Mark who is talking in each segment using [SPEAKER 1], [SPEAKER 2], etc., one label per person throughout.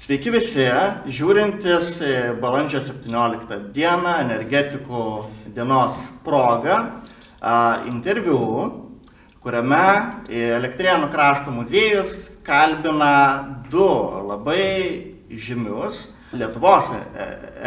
[SPEAKER 1] Sveiki visi, žiūrintis balandžio 17 dieną energetikų dienos proga interviu, kuriame Elektrėnų krašto muziejus kalbina du labai žymius Lietuvos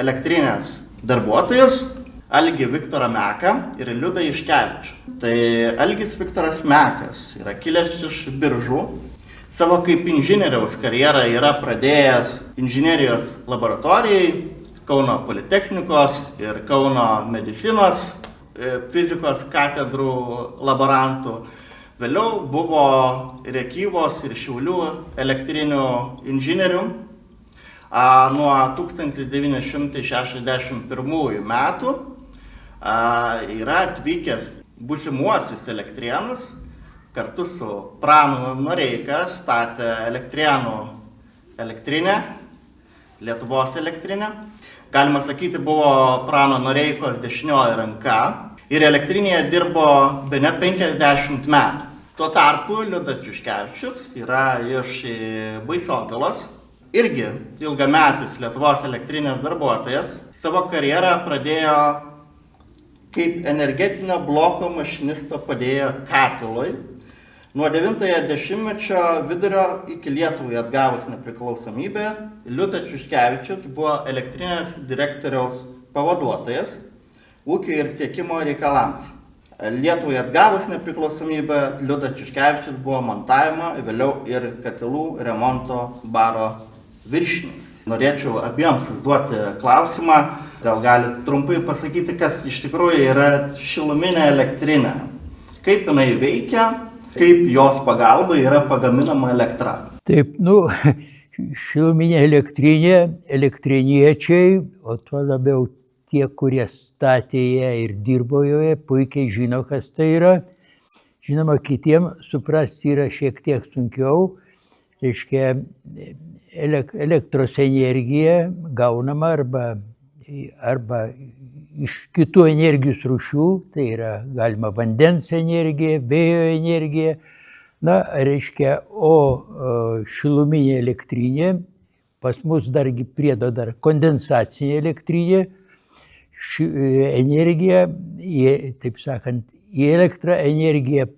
[SPEAKER 1] elektrinės darbuotojus, Algį Viktorą Meką ir Liudą Juškevičių. Tai Algis Viktoras Mekas yra kilęs iš Biržų. Savo kaip inžinieriaus karjerą yra pradėjęs inžinerijos laboratorijai, Kauno Politechnikos ir Kauno medicinos fizikos katedrų laborantų. Vėliau buvo Rėkyvos ir Šiaulių elektrinių inžinierių. Nuo 1961 metų yra atvykęs būsimuosius Elektrėnus. Kartu su Pranu Noreika statė Elektrėnų elektrinę, Lietuvos elektrinę. Galima sakyti, buvo Prano Noreikos dešinioji ranka ir elektrinėje dirbo bene 50 metų. Tuo tarpu Liudas Juškevičius yra iš Baisogalos, irgi ilgametis Lietuvos elektrinės darbuotojas. Savo karjerą pradėjo kaip energetinio bloko mašinisto padėjo katilui. Nuo 90-ojo dešimtmečio vidurio iki Lietuvai atgavus nepriklausomybę, Liudas Juškevičius buvo elektrinės direktoriaus pavaduotojas ūkio ir tiekimo reikalams. Lietuvai atgavus nepriklausomybę, Liudas Juškevičius buvo montavimo, vėliau ir katilų remonto baro viršininkas. Norėčiau abiems užduoti klausimą, gal galite trumpai pasakyti, kas iš tikrųjų yra šiluminė elektrinė, kaip jinai veikia, kaip jos pagalba yra pagaminama elektra.
[SPEAKER 2] Taip, šiluminė elektrinė, elektriniečiai, o tuo labiau tie, kurie statė ją ir dirbo joje, puikiai žino, kas tai yra. Žinoma, kitiems suprasti yra šiek tiek sunkiau. Reiškia, elektros energija gaunama arba iš kitų energijos rūšių, tai yra galima vandens energija, vėjo energija. Reiškia, o šiluminė elektrinė, pas mus dargi priedo dar kondensacinė elektrinė, energija, taip sakant, į elektrą energiją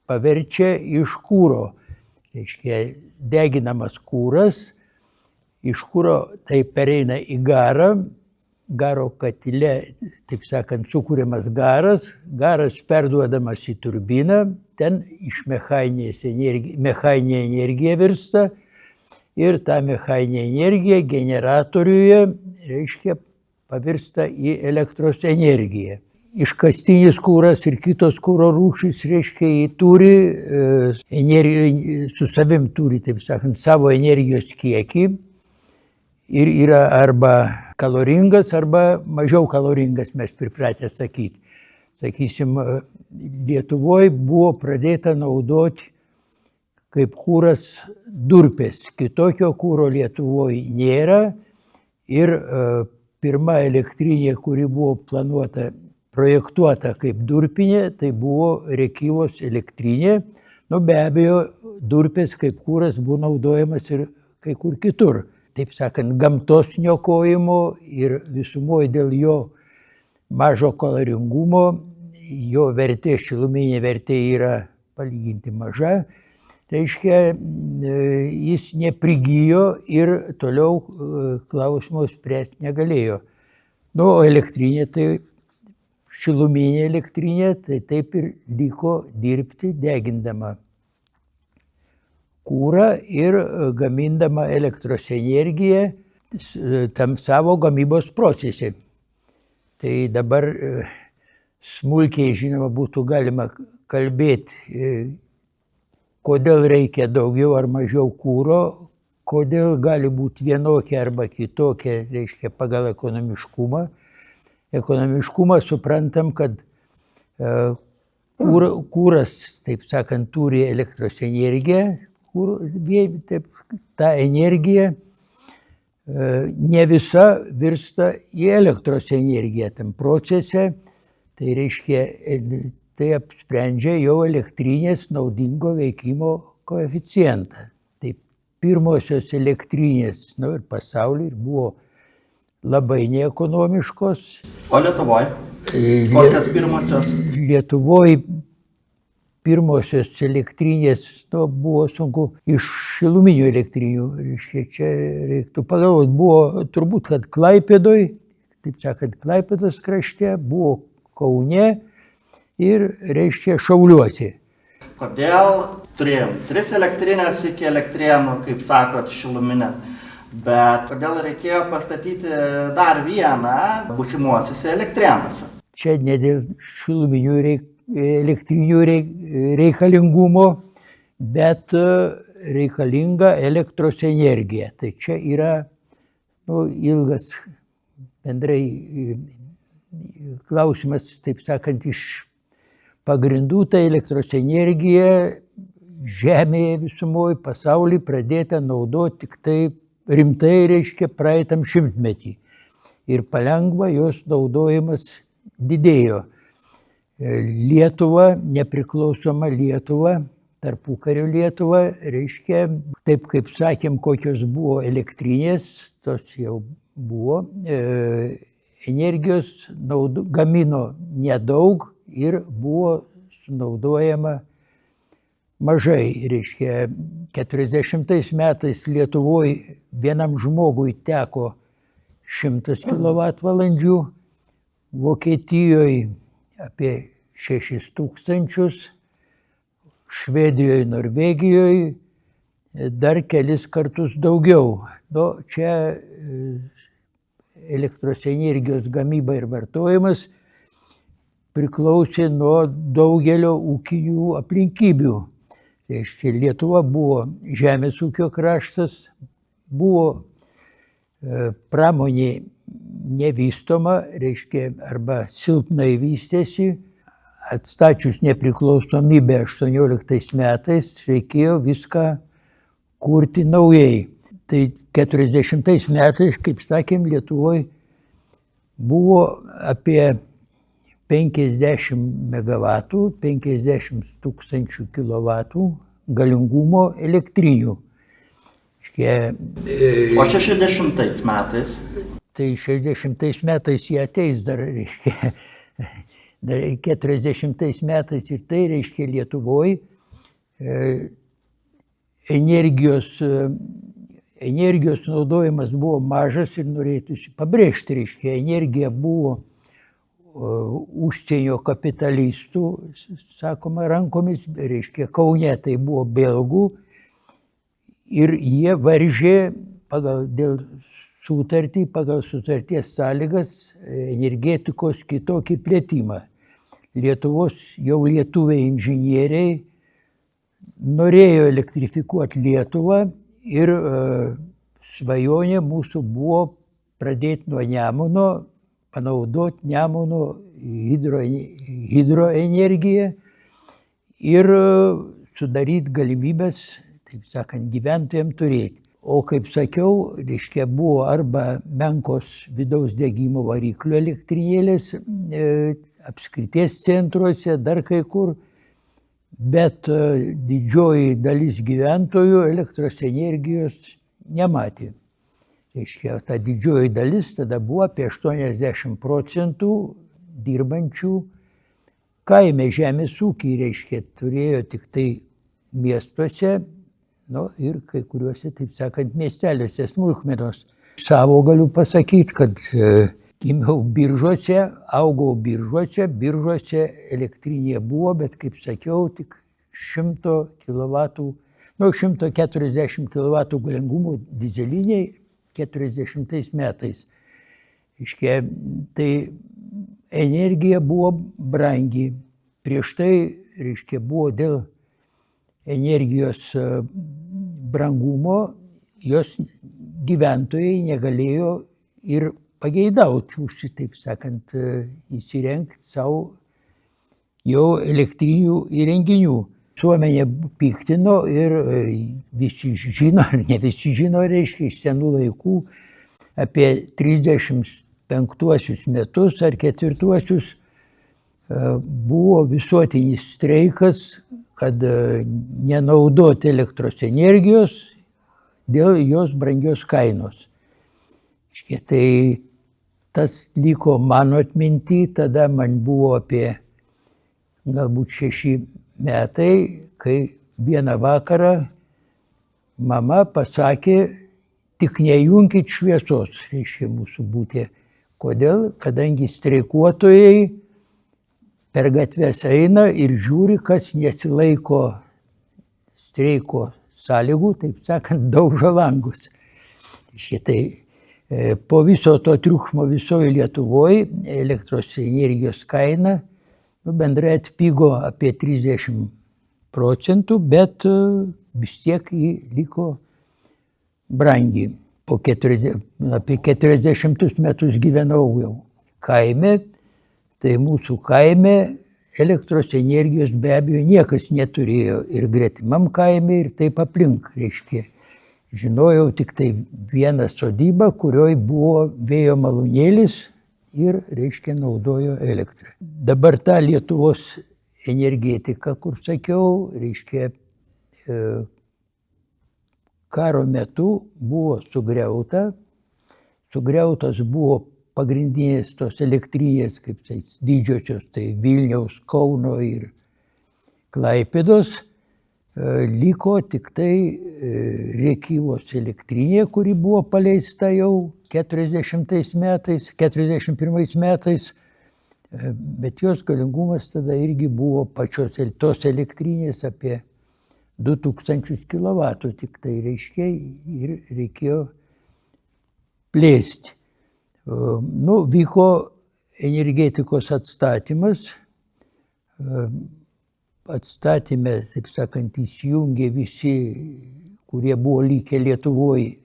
[SPEAKER 2] paverčia iš kuro. Reiškia, deginamas kuras, iš kuro tai pereina į garą, garo katile, taip sakant, sukūriamas garas perduodamas į turbiną, ten iš mechaninė energija virsta ir ta mechaninė energija generatoriuje, reiškia, pavirsta į elektros energiją. Iškastinis kuras ir kitos kuro rūšys, reiškia, jį turi, su savim turi, taip sakant, savo energijos kiekį ir yra arba kaloringas, arba mažiau kaloringas, mes pripratę sakyti. Sakysim, Lietuvoje buvo pradėta naudoti kaip kuras durpės. Kitokio kuro Lietuvoje nėra ir pirma elektrinė, kuri buvo projektuota kaip durpinė, tai buvo Rėkyvos elektrinė. Be abejo, durpės kaip kuras buvo naudojamas ir kai kur kitur. Taip sakant, gamtos niokojimo ir visumoje dėl jo mažo kaloringumo, jo vertė, šiluminė vertė yra palyginti maža. Reiškia, jis neprigijo ir toliau klausimo spręsti negalėjo. O elektrinė, tai šiluminė elektrinė, tai taip ir liko dirbti, degindama kurą ir gamindama elektros energiją tam savo gamybos procese. Tai dabar smulkiai, žinoma, būtų galima kalbėti, kodėl reikia daugiau ar mažiau kuro, kodėl gali būti vienokia arba kitokia, reiškia, pagal ekonomiškumą. Ekonomiškumą suprantam, kad kuras, taip sakant, turi elektros energiją, ta energija ne visa virsta į elektros energiją tam procese, tai reiškia, tai apsprendžia jau elektrinės naudingo veikimo koeficientą. Tai pirmosios elektrinės, nu, ir pasaulyje buvo labai neekonomiškos.
[SPEAKER 1] O Lietuvoje? Kokios pirmosios?
[SPEAKER 2] Lietuvoje pirmosios elektrinės, nu, buvo sunku iš šiluminių elektrinių. Reiškia, čia reiktų pagalvoti, buvo turbūt, kad Klaipėdoj, taip sakant, Klaipėdos krašte, buvo Kaune ir, reiškia, Šauliuose.
[SPEAKER 1] Kodėl turėjom 3 elektrinės iki Elektrėnų, kaip sakot, šiluminės, bet kodėl reikėjo pastatyti dar vieną būsimuosiuose Elektrėnuose?
[SPEAKER 2] Čia ne dėl šiluminių elektrinių reikalingumo, bet reikalinga elektros energija. Tai čia yra, nu, ilgas bendrai klausimas, taip sakant, iš pagrindų. Tai elektros energija Žemėje visumoje, pasaulyje pradėta naudoti tik tai rimtai, reiškia, praeitam šimtmetį. Ir palengva jos naudojimas didėjo. Lietuva, nepriklausoma Lietuva, tarpukario Lietuva, reiškia, taip kaip sakėm, kokios buvo elektrinės, tos jau buvo, energijos gamino nedaug ir buvo sunaudojama mažai. Reiškia, 40 metais Lietuvoje vienam žmogui teko 100 kWh, Vokietijoje apie 6000, Švedijoje, Norvegijoje dar kelis kartus daugiau. Nu, čia elektros energijos gamyba ir vartojimas priklausė nuo daugelio ūkinių aplinkybių. Reiškia, Lietuva buvo žemės ūkio kraštas, buvo pramonė nevystoma, reiškia, arba silpnai vystėsi. Atstačius nepriklausomybę 18 metais reikėjo viską kurti naujai. Tai 40 metais, kaip sakėm, Lietuvoje buvo apie 50 MW, 50 000 kW galingumo elektrinių.
[SPEAKER 1] O 60 metais?
[SPEAKER 2] Tai 60 metais jie ateis dar, reiškia, dar 40 metais ir tai, reiškia, Lietuvoje energijos naudojimas buvo mažas ir norėtųsi pabrėžti, reiškia, energija buvo užsienio kapitalistų, sakoma, rankomis, reiškia, Kaune tai buvo belgų ir jie varžė pagal sutarties sąlygas energetikos kitokį plėtimą. Lietuvos jau lietuviai inžinieriai norėjo elektrifikuoti Lietuvą ir svajonė mūsų buvo pradėti nuo Nemuno, panaudoti Nemuno hidroenergiją ir sudaryti galimybės, taip sakant, gyventojams turėti. O kaip sakiau, reiškia, buvo arba menkos vidaus degimo variklių elektrinėlės apskrities centruose, dar kai kur, bet didžioji dalis gyventojų elektros energijos nematė. Reiškia, ta didžioji dalis tada buvo apie 80% dirbančių kaime žemės ūkį, reiškia, turėjo tik tai miestuose, nu, ir kai kuriuose, taip sakant, miesteliuose smulkmenos. Savo galiu pasakyti, kad gimiau Biržuose, augau Biržuose, Biržuose elektrinė buvo, bet, kaip sakiau, tik 100 kW, 140 kW galingumo dyzeliniai 40 metais. Reiškia, tai energija buvo brangi. Prieš tai, reiškia, buvo dėl energijos brangumo, jos gyventojai negalėjo ir pageidauti, taip sakant, įsirengti savo jau elektrinių įrenginių. Visuomenė piktino ir visi žino, ar ne visi žino, reiškia, iš senų laikų apie 35 metus ar 4 buvo visuotinis streikas, kad nenaudoti elektros energijos, dėl jos brangios kainos. Tai tas liko mano atminty, tada man buvo apie galbūt 6 metai, kai vieną vakarą mama pasakė, tik nejunkit šviesos, reiškia mūsų būtė. Kodėl? Kadangi streikuotojai per gatves eina ir žiūri, kas nesilaiko streiko sąlygų, taip sakant, daužo langus. Šitai po viso to triukšmo visoje Lietuvoje elektros energijos kaina bendrai atpigo apie 30%, bet vis tiek ji liko brangi. Apie 40 metus gyvenau jau kaime, tai mūsų kaime elektros energijos be abejo niekas neturėjo ir gretimam kaime, ir taip aplink, reiškia. Žinojau tik tai vieną sodybą, kurioje buvo vėjo malūnėlis ir, reiškia, naudojo elektrą. Dabar ta Lietuvos energetika, kur sakiau, reiškia, karo metu buvo sugriauta. Sugriautos buvo pagrindinės tos elektrinės, kaip tai didžiosios, tai Vilniaus, Kauno ir Klaipėdos. Liko tik tai Rėkyvos elektrinė, kuri buvo paleista jau 41 metais, bet jos galingumas tada irgi buvo pačios tos elektrinės apie 2000 kW, tik tai reiškia ir reikėjo plėsti. Vyko energetikos atstatymas. Atstatyme, taip sakant, įsijungė visi, kurie buvo likę Lietuvoje,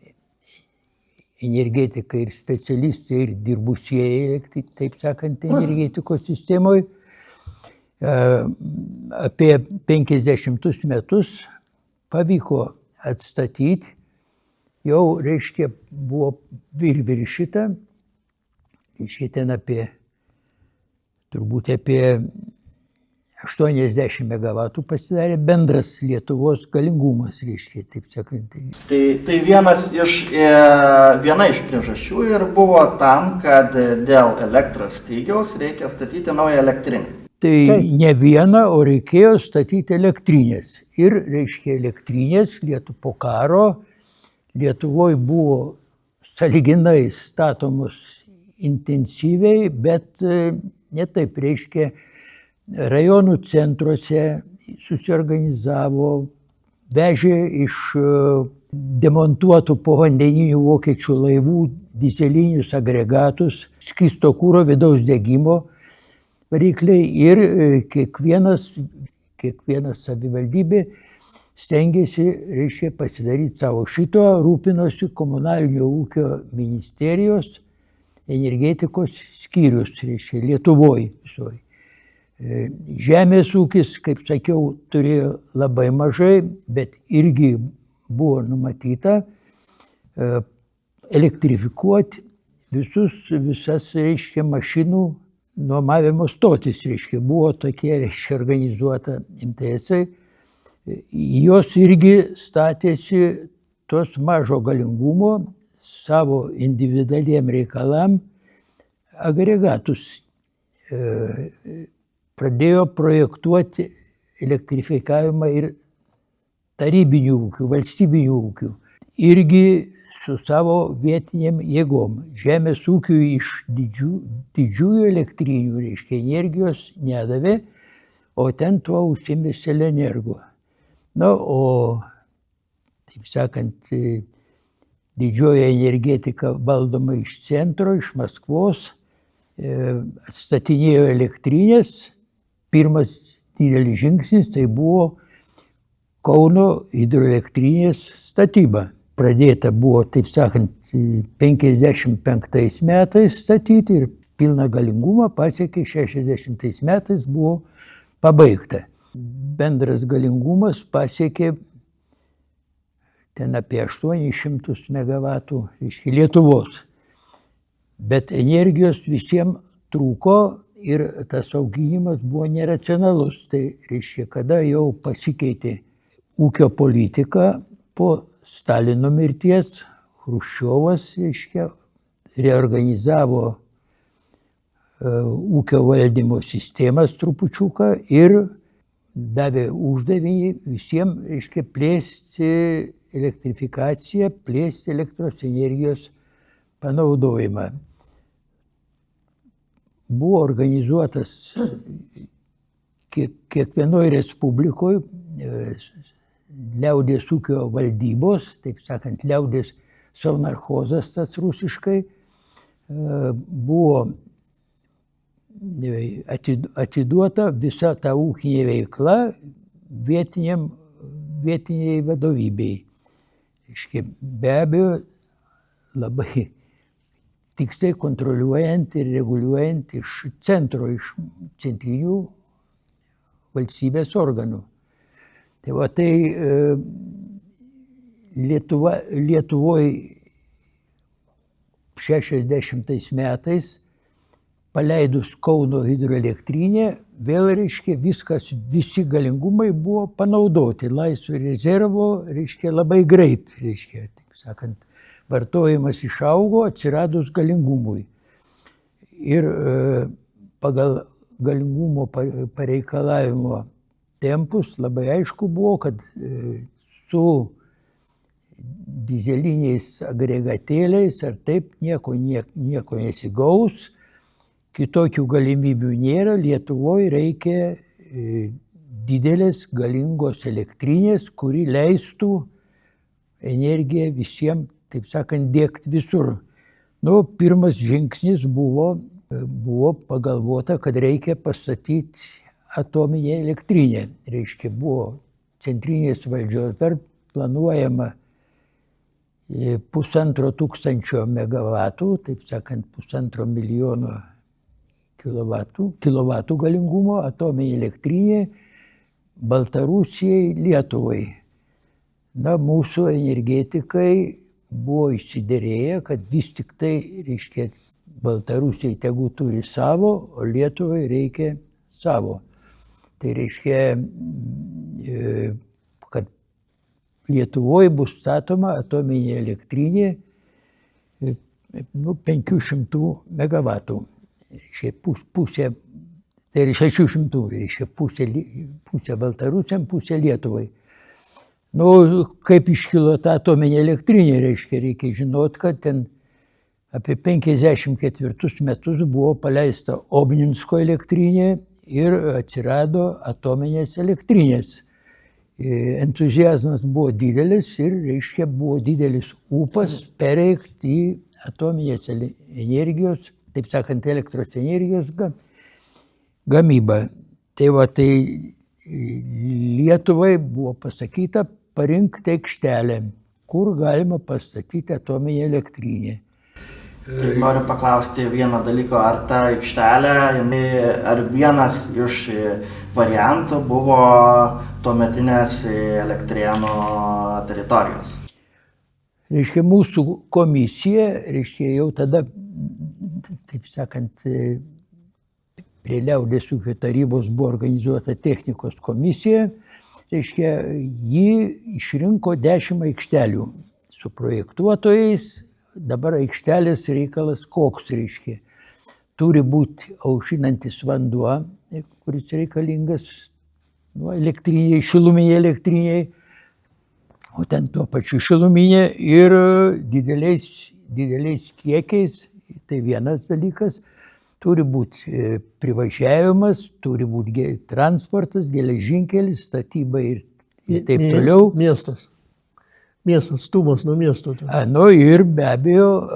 [SPEAKER 2] energetikai ir specialistai ir dirbusieji, taip sakant, energetikos sistemoje. Apie 50 metus pavyko atstatyti, jau, reiškia, buvo viršyta, ten turbūt apie 80 MW pasidarė bendras Lietuvos galingumas, reiškia, taip sakant.
[SPEAKER 1] Tai viena iš priežasčių ir buvo tam, kad dėl elektros stygiaus reikia statyti naują elektrinę.
[SPEAKER 2] Tai ne vieną, o reikėjo statyti elektrinės. Ir, reiškia, elektrinės po karo Lietuvoje buvo sąlyginai statomos intensyviai, bet ne taip, reiškia, rajonų centruose susiorganizavo, vežė iš demontuotų povandeninių vokiečių laivų dizelinius agregatus, skysto kuro vidaus degimo varikliai ir kiekvienas savivaldybė stengėsi, reiškia, pasidaryti savo. Šito rūpinosi komunalinio ūkio ministerijos energetikos skyrius, reiškia, Lietuvoje visoje. Žemės ūkis, kaip sakiau, turėjo labai mažai, bet irgi buvo numatyta elektrifikuoti visas, reiškia, mašinų nuomavimo stotis, reiškia, buvo tokie, reiškia, organizuota MTS-ai. Jos irgi statėsi tos mažo galingumo savo individualiem reikalam agregatus. Pradėjo projektuoti elektrifikavimą ir tarybinių ūkių, valstybinių ūkių. Irgi su savo vietiniam jėgom. Žemės ūkiui iš didžiųjų elektrinių, reiškia, energijos nedavė, o ten tuo užsiėmė Selenergo. O, taip sakant, didžioji energetika valdoma iš centro, iš Maskvos, atstatinėjo elektrinės. Pirmas didelis žingsnis tai buvo Kauno hidroelektrinės statyba. Pradėta buvo, taip sakant, 55 metais statyti ir pilną galingumą pasiekė 60 metais buvo pabaigta. Bendras galingumas pasiekė ten apie 800 MW, reiškia, Lietuvos. Bet energijos visiems trūko. Ir tas auginimas buvo neracionalus. Tai reiškia, kada jau pasikeitė ūkio politika po Stalino mirties Chruščiovas, reiškia, reorganizavo ūkio valdymo sistemas trupučiuką ir davė uždavinį visiems, reiškia, plėsti elektrifikaciją, plėsti elektros energijos panaudojimą. Buvo organizuotas kiekvienoje respublikoje liaudės ūkio valdybos, taip sakant, liaudės savnarchozas tas rusiškai, buvo atiduota visa ta ūkinė veikla vietiniai vadovybei. Be abejo, labai tiksliai kontroliuojant ir reguliuojant iš centro, iš centrinių valstybės organų. Tai va, tai Lietuvoje 60 metais paleidus Kauno hidroelektrinę, vėl, reiškia, visi galingumai buvo panaudoti. Laisvo rezervo, reiškia, labai greit, reiškia, taip sakant, vartojimas išaugo atsiradus galingumui. Ir pagal galingumo pareikalavimo tempus labai aišku buvo, kad su dizeliniais agregatėliais ar taip nieko nesigaus, kitokių galimybių nėra, Lietuvoje reikia didelės galingos elektrinės, kuri leistų energiją visiems, taip sakant, dėkti visur. Nu, pirmas žingsnis buvo pagalvota, kad reikia pastatyti atominę elektrinę. Reiškia, buvo centrinės valdžios dar planuojama 1500 megavatų, taip sakant, 1,5 milijono kilovatų galingumo atominė elektrinė Baltarusijai, Lietuvai. Na, mūsų energetikai buvo išsiderėję, kad vis tik tai, reiškia, Baltarusijai tegu turi savo, o Lietuvai reikia savo. Tai reiškia, kad Lietuvoje bus statoma atominė elektrinė 500 megavatų. Pusė, tai yra 600, reiškia, pusė Baltarusiam, pusė Lietuvai. Nu, kaip iškilo ta atominė elektrinė, reikia žinot, kad ten apie 54 metus buvo paleista Obninsko elektrinė ir atsirado atominės elektrinės. Entuziazmas buvo didelis ir, reiškia, buvo didelis ūpas pereikti į atominės energijos, taip sakant, elektros energijos gamybą. Tai va, tai Lietuvai buvo pasakyta parinkti aikštelę, kur galima pastatyti atominę elektrinę.
[SPEAKER 1] Tai noriu paklausti vieną dalyką, ar ta aikštelė, ar vienas iš variantų buvo tuometinės Elektrėnų teritorijos?
[SPEAKER 2] Reiškia, mūsų komisija, reiškia, jau tada, taip sakant, prie Liaudės ūkio tarybos buvo organizuota technikos komisija, reiškia, ji išrinko 10 aikštelių su projektuotojais. Dabar aikštelės reikalas koks, reiškia. Turi būti aušinantis vanduo, kuris reikalingas elektriniai, šiluminiai elektriniai, o ten tuo pačiu šiluminė ir dideliais kiekiais. Tai vienas dalykas. Turi būti privažiavimas, turi būti transportas, geležinkelis, statyba ir taip toliau.
[SPEAKER 3] Miestas, atstumas nuo miesto.
[SPEAKER 2] Nu ir be abejo,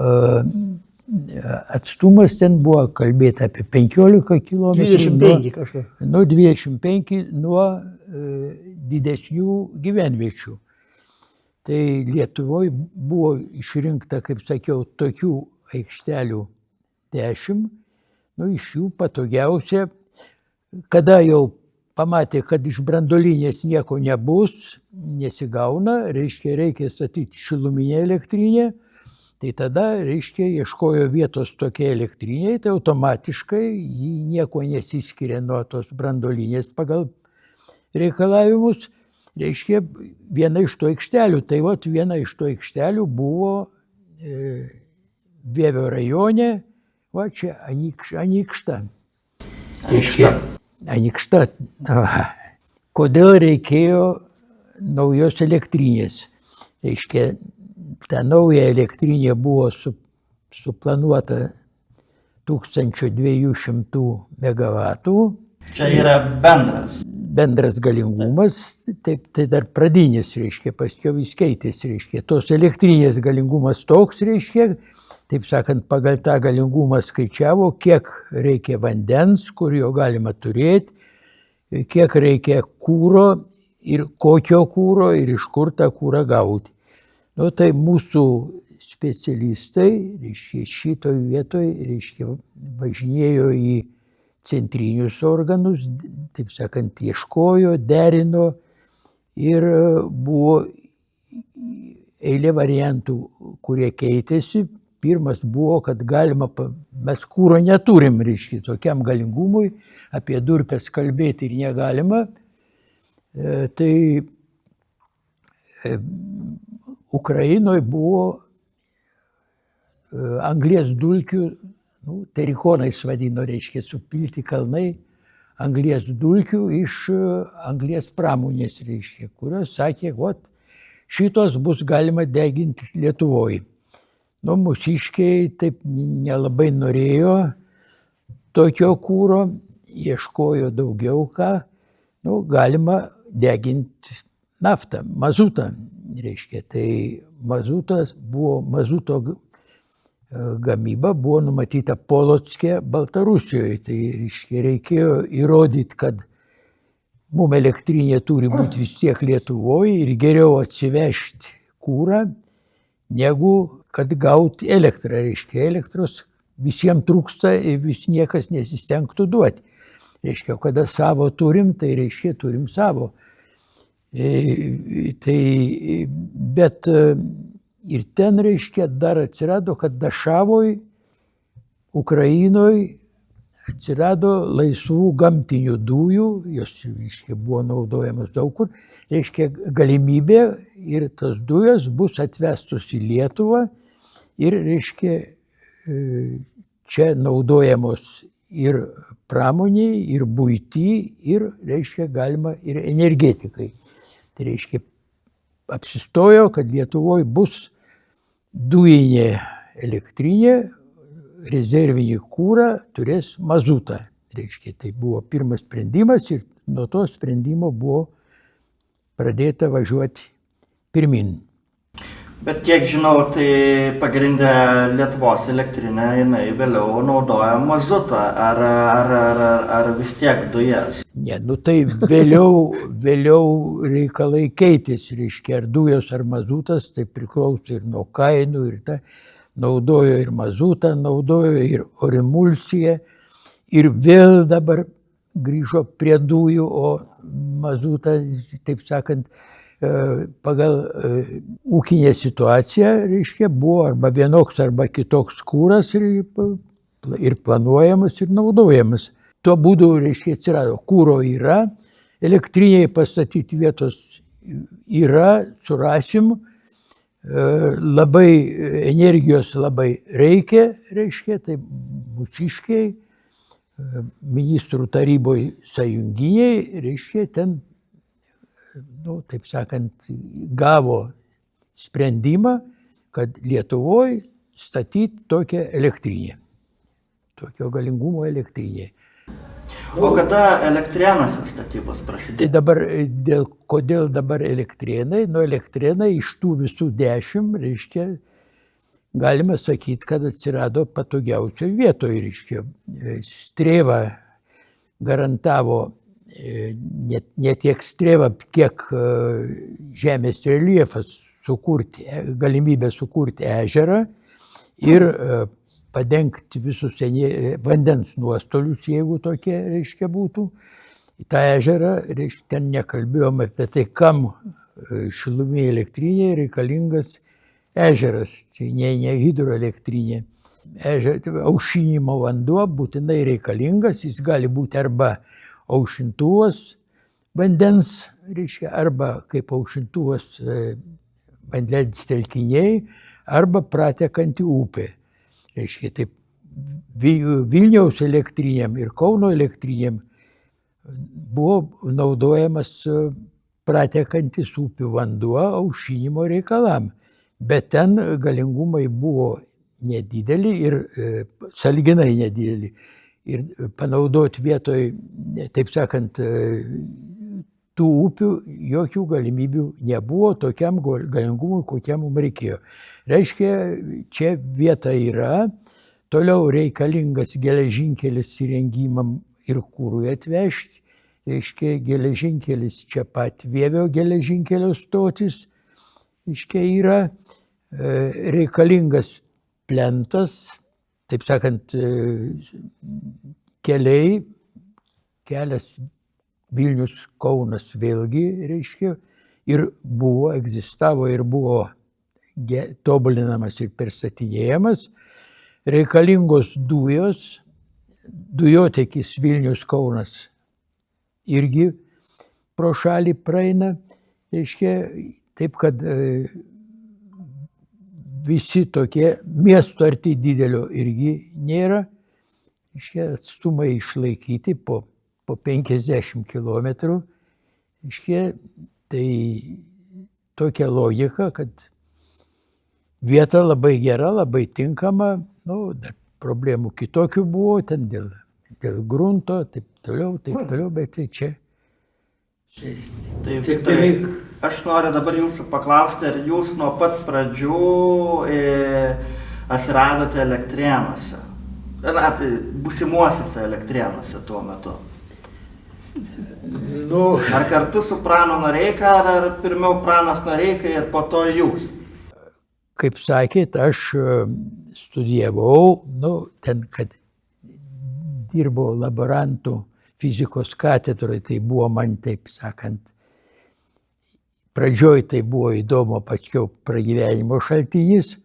[SPEAKER 2] atstumas ten buvo kalbėta apie 15 km.
[SPEAKER 3] 25 kažką.
[SPEAKER 2] 25 nuo didesnių gyvenviečių. Tai Lietuvoje buvo išrinkta, kaip sakiau, tokių aikštelių 10. Iš jų patogiausia, kada jau pamatė, kad iš branduolinės nieko nebus, nesigauna, reikia statyti šiluminę elektrinę, tai tada, ieškojo vietos tokiai elektriniai, tai automatiškai ji nieko nesiskiria nuo tos branduolinės pagal reikalavimus reiškia, viena iš tų aikštelių. Tai vat viena iš tų aikštelių buvo Vievio rajone, va čia Anykšta. Anykšta. Kodėl reikėjo naujos elektrinės? Reiškia, ta nauja elektrinė buvo suplanuota 1200 megavatų.
[SPEAKER 1] Čia yra
[SPEAKER 2] Bendras galingumas, taip, tai dar pradinis, reiškia, paskiau jis keitėsi, reiškia. Tos elektrinės galingumas toks, reiškia, taip sakant, pagal tą galingumą skaičiavo, kiek reikia vandens, kur jo galima turėti, kiek reikia kūro ir kokio kūro ir iš kur tą kūrą gauti. Nu, tai mūsų specialistai, reiškia, šitoj vietoj, reiškia, važinėjo į centrinius organus, taip sakant, ieškojo, derino ir buvo eilė variantų, kurie keitėsi. Pirmas buvo, kad galima, mes kūro neturim, reiškia, tokiam galingumui, apie durpes kalbėti ir negalima. Tai Ukrainoje buvo anglies dulkių, terikonais vadino, reiškia, supilti kalnai anglies dulkių iš anglies pramonės, reiškia, kurios sakė, šitos bus galima deginti Lietuvoje. Nu, mūsiškiai taip nelabai norėjo tokio kūro, ieškojo daugiau ką, galima deginti naftą, mazutą, reiškia, tai mazuto gamyba buvo numatyta Polocke, Baltarusijoje. Tai reikėjo įrodyti, kad mums elektrinė turi būti vis tiek Lietuvoje ir geriau atsivežti kūrą, negu kad gauti elektrą. Reiškia, elektros visiems trūksta ir niekas nesistengtų duoti. Reiškia, kada savo turim, tai reiškia, turim savo. Bet ir ten, reiškia, dar atsirado, kad Dašavoj, Ukrainoj atsirado laisvų gamtinių dujų, jos, reiškia, buvo naudojamas daug kur, reiškia, galimybė ir tos dujos bus atvestos į Lietuvą ir, reiškia, čia naudojamos ir pramoniai, ir buity, ir, reiškia, galima ir energetikai. Tai reiškia, apsistojo, kad Lietuvoje bus dujinė elektrinė, rezervinį kūrą turės mazutą. Reiškia, tai buvo pirmas sprendimas ir nuo to sprendimo buvo pradėta važiuoti pirmin.
[SPEAKER 1] Bet kiek žinau, tai pagrindė Lietuvos elektrinė, jinai vėliau naudoja mazutą, ar vis tiek dujas?
[SPEAKER 2] Ne, tai vėliau reikalai keitėsi, reiškia, ar dujos, ar mazutas, tai priklauso ir nuo kainų, ir naudojo ir mazutą, naudojo ir orimulsiją, ir vėl dabar grįžo prie dujų, o mazutą, taip sakant, pagal ūkinę situaciją, reiškia, buvo arba vienoks, arba kitoks kūras ir planuojamas, ir naudojamas. Tuo būdu, reiškia, atsirado kūro yra, elektriniai pastatyti vietos yra, surasim, labai energijos labai reikia, reiškia, tai mūsiškiai, ministrų taryboje sąjunginiai, reiškia, ten, taip sakant, gavo sprendimą, kad Lietuvoje statyti tokią elektrinę, tokio galingumo elektrinę.
[SPEAKER 1] O kada Elektrėnuose statybos prasidėjo?
[SPEAKER 2] Tai dabar, kodėl dabar Elektrėnai? Elektrėnai iš tų visų 10, reiškia, galima sakyti, kad atsirado patogiausioje vietoje, reiškia. Strėva garantavo ne tiek strėva, kiek žemės reljefas sukurti, galimybę sukurti ežerą ir padengti visus vandens nuostolius, jeigu tokie, reiškia, būtų. Į tą ežerą, reiškia, ten nekalbėjom apie tai, kam šilumė elektrinė reikalingas ežeras, tai ne hidroelektrinė. Aušinimo vanduo būtinai reikalingas, jis gali būti arba aušintuvas, vandens, reiškia, arba kaip aušintuvas vandens telkiniai, arba pratekanti upė. Reiškia, taip Vilniaus elektrinėm ir Kauno elektrinėm buvo naudojamas pratekantis upių vanduo aušinimo reikalam. Bet ten galingumai buvo nedideli ir sąlyginai nedideli. Ir panaudoti vietoj, taip sakant, tų upių jokių galimybių nebuvo tokiam galingumui, kokiam mums reikėjo. Reiškia, čia vieta yra, toliau reikalingas geležinkelis įrengimam ir kūrui atvežti. Reiškia, geležinkelis čia pat Vievio geležinkelio stotis. Reiškia, yra reikalingas plentas, taip sakant, kelias Vilnius Kaunas vėlgi, reiškia, ir egzistavo ir buvo tobulinamas ir perstatinėjamas. Reikalingos dujos, dujotekis Vilnius Kaunas irgi pro šalį praeina, reiškia, taip kad visi tokie miesto arti didelio irgi nėra, reiškia, atstumai išlaikyti po 50 kilometrų, reiškia, tai tokia logika, kad vieta labai gera, labai tinkama, dar problemų kitokių buvo, ten dėl grunto, taip toliau, bet tai čia.
[SPEAKER 1] Taip, aš noriu dabar jūsų paklausti, ar jūs nuo pat pradžių atsiradote Elektrėnuose, tai būsimuosiuose Elektrėnuose tuo metu? Ar kartu su Pranu Noreika, ar pirmiau Pranas Noreika ir po to jūs?
[SPEAKER 2] Kaip sakėt, aš studijavau, ten, kad dirbau laborantų fizikos katedroje, tai buvo man, taip sakant, pradžioj tai buvo įdomu, paskiau pragyvenimo šaltinis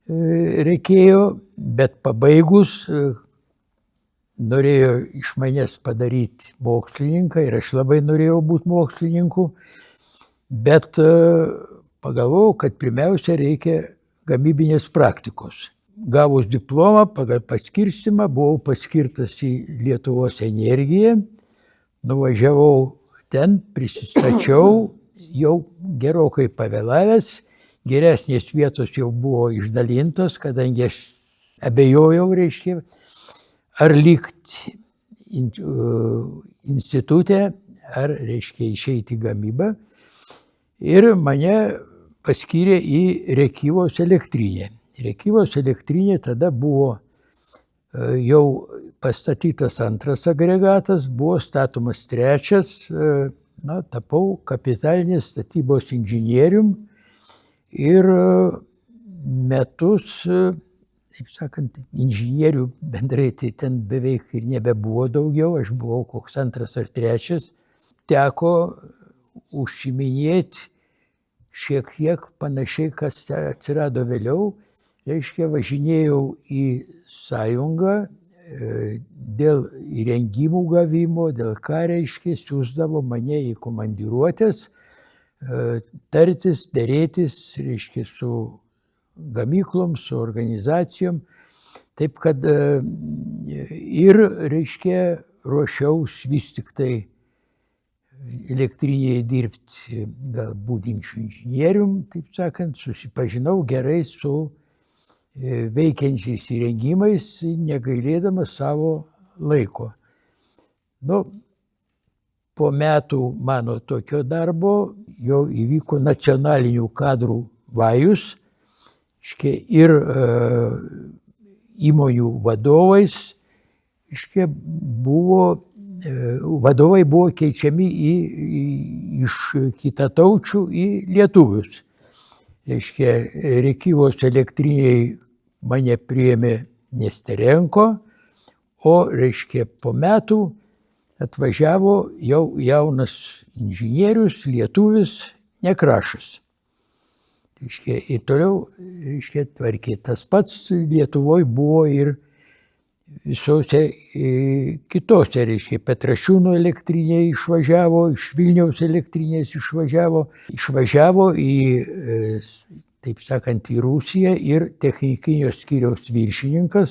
[SPEAKER 2] reikėjo, bet pabaigus norėjo iš manęs padaryti mokslininką ir aš labai norėjau būti mokslininku, bet pagalvojau, kad pirmiausia reikia gamybinės praktikos. Gavus diplomą pagal paskirstimą buvau paskirtas į Lietuvos energiją, nuvažiavau ten, prisistačiau, jau gerokai pavėlavęs, geresnės vietos jau buvo išdalintos, kadangi aš abejojau, reiškia, ar likti institute, ar, reiškia, išeiti į gamybą. Ir mane paskyrė į Rėkyvos elektrinę. Rėkyvos elektrinė tada buvo jau pastatytas antras agregatas, buvo statomas trečias, tapau kapitalinės statybos inžinierium ir metus, taip sakant, inžinierių bendrai tai ten beveik ir nebebuvo daugiau, aš buvau koks antras ar trečias, teko užsiiminėti šiek tiek panašiai, kas atsirado vėliau. Reiškia, važinėjau į sąjungą dėl įrengimų gavimo, dėl ką, reiškia, siųsdavo mane į komandiruotės, tartis, derėtis, reiškia, su gamyklom, su organizacijom. Taip kad ir, reiškia, ruošiaus vis tik tai elektrinėje dirbti, gal būdinčių inžinierium, taip sakant, susipažinau gerai su veikiančiais įrengimais, negailėdamas savo laiko. Po metų mano tokio darbo jau įvyko nacionalinių kadrų vajus ir įmonių vadovais vadovai buvo keičiami iš kitataučių į lietuvius. Reiškia, Rėkyvos elektriniai mane priėmė Nesterenko, o, reiškia, po metų atvažiavo jau jaunas inžinierius, lietuvis, Nekrašas. Reiškia, ir toliau, reiškia, tvarkė. Tas pats Lietuvoje buvo ir visose kitose, reiškia, Petrašiūnų elektrinė išvažiavo, iš Vilniaus elektrinės išvažiavo į, taip sakant, į Rusiją ir technikinio skyriaus viršininkas,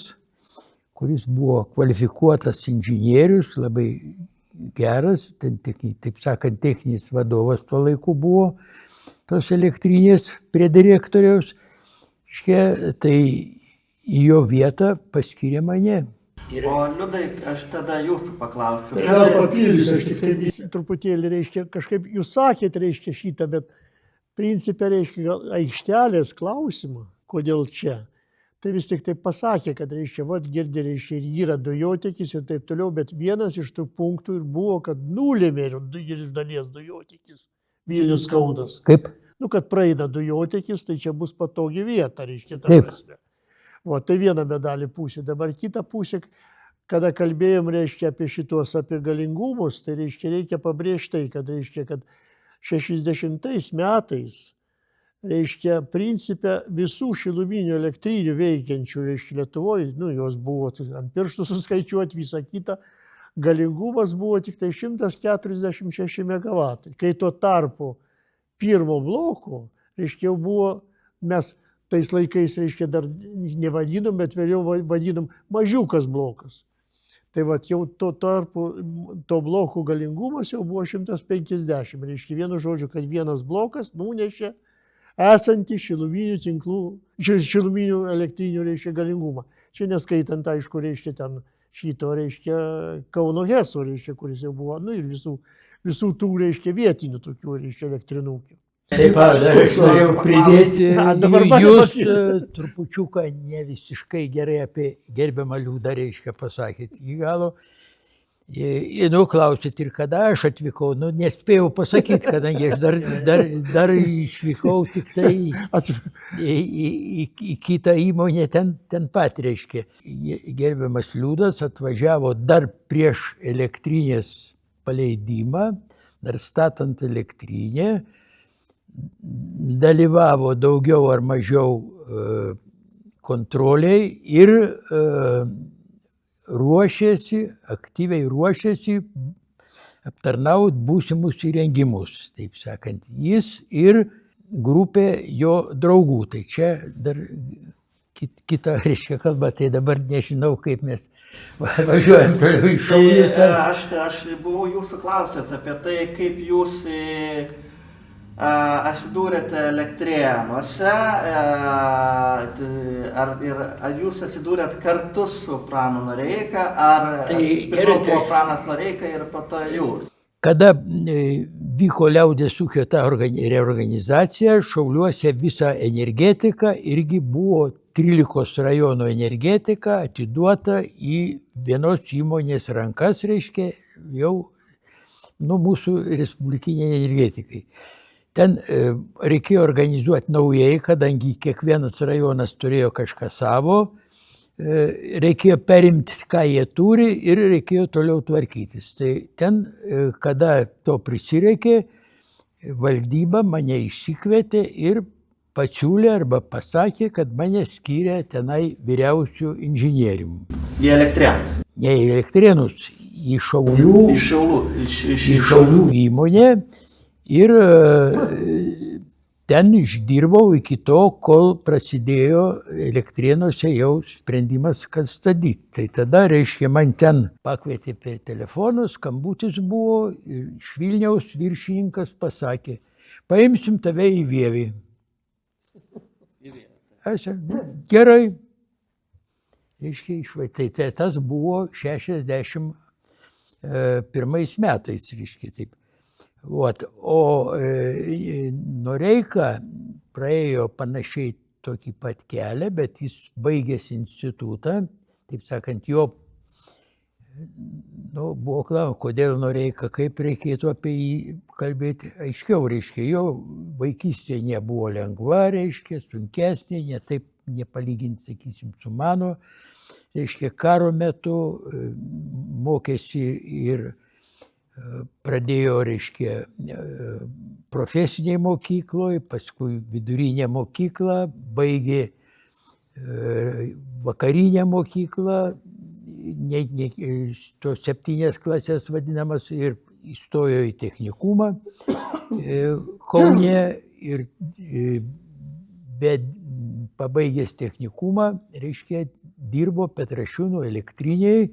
[SPEAKER 2] kuris buvo kvalifikuotas inžinierius, labai geras, taip sakant, techninis vadovas tuo laiku buvo tos elektrinės prie direktoriaus. Tai į jo vietą paskyrė mane.
[SPEAKER 1] O Liudai, aš tada jūsų paklausiu.
[SPEAKER 3] Tai gal papildysiu, aš tik tai visi truputėlį, reiškia, kažkaip jūs sakėt, reiškia, šitą, bet principė, reiškia, gal aikštelės klausimą, kodėl čia. Tai vis tik tai pasakė, kad, reiškia, vat girdė, reiškia, ir yra dujotekis ir taip toliau, bet vienas iš tų punktų ir buvo, kad nulėmė iš dalies dujotekis. Vilnius Kaunas.
[SPEAKER 2] Kaip?
[SPEAKER 3] Nu, kad praeina dujotekis, tai čia bus patogi vieta, reiškia, ta
[SPEAKER 2] Taip.
[SPEAKER 3] prasme. O tai viena medalį pusė. Dabar kita pusė, kada kalbėjom, reiškia, apie galingumus, tai reikia pabrėžti tai, kad, reiškia, kad 60 metais, reiškia, principė visų šiluminių elektrinių veikiančių, reiškia, Lietuvoje, nu, jos buvo ant pirštų suskaičiuoti, visą kitą, galingumas buvo tik tai 146 MW. Kai tuo tarpu pirmo bloko, reiškia, jau buvo, mes tais laikais, reiškia, dar nevadinom, bet vėliau vadinom mažiukas blokas. Tai vat jau tuo tarpu to bloko galingumas jau buvo 150. Reiškia, vienu žodžiu, kad vienas blokas nunešė esantį šiluminių tinklų, šiluminių elektrinių, reiškia, galingumą. Čia neskaitant, aišku, reiškia, ten šito, reiškia, Kauno Heso, reiškia, kuris jau buvo, nu ir visų tų, reiškia, vietinių tokių, reiškia, elektrinūkių.
[SPEAKER 2] Taip, aš norėjau pridėti, jūs trupučiuką ne visiškai gerai apie gerbiamą Liudą, reiškia, pasakėt į galo. Nu, klausit ir kada aš atvykau, nu, nespėjau pasakyti, kadangi aš dar išvykau tik tai į kitą įmonę ten pat, reiškia. Gerbiamas Liudas atvažiavo dar prieš elektrinės paleidimą, dar statant elektrinę, dalyvavo daugiau ar mažiau kontroliai ir aktyviai ruošėsi aptarnaut būsimus įrengimus, taip sakant, jis ir grupė jo draugų. Tai čia dar kita, reiškia, kalba, tai dabar nežinau, kaip mes važiuojam toliau į Šiaulius.
[SPEAKER 1] Aš buvau jūsų klausęs apie tai, kaip jūs atsidūrėte Elektrėnuose, ar jūs atsidūrėt kartu su Pranu Noreika, ar pirmo buvo Pranas Noreika ir po to jūs?
[SPEAKER 2] Kada vyko liaudės ūkio ta reorganizacija, Šiauliuose visa energetika irgi buvo 13 rajonų energetika atiduota į vienos įmonės rankas, reiškia, jau mūsų respublikiniai energetikai. Ten reikėjo organizuoti naujai, kadangi kiekvienas rajonas turėjo kažką savo, reikėjo perimti, ką jie turi ir reikėjo toliau tvarkytis. Tai ten, kada to prisireikė, valdyba mane išsikvietė ir pasiūlė arba pasakė, kad mane skyrė tenai vyriausių inžinierium.
[SPEAKER 1] Į Elektrėnus?
[SPEAKER 2] Ne į Elektrėnus, į Šiaulių įmonę. Ir ten išdirbau iki to, kol prasidėjo Elektrėnuose jau sprendimas, kad statyti. Tai tada, reiškia, man ten pakvietė per telefoną, skambutis buvo, iš Vilniaus viršininkas pasakė, paimsim tave į Vievį. Aš gerai. Reiškia, tai tas buvo 61 metais, reiškia, taip. O Noreika praėjo panašiai tokį pat kelią, bet jis baigęs institutą, taip sakant, jo buvo klausimas, kodėl Noreika, kaip reikėtų apie jį kalbėti aiškiau, reiškia, jo vaikystė nebuvo lengva, reiškia, sunkesnė, taip nepalyginti, sakysim, su mano, reiškia, karo metu mokėsi ir pradėjo, reiškia, profesiniai mokykloje, paskui vidurinę mokyklą, baigė vakarinę mokyklą tos 7 klasės vadinamas ir įstojo į technikumą Kaune ir bet pabaigęs technikumą, reiškia, dirbo Petrašiūnų elektrinėje,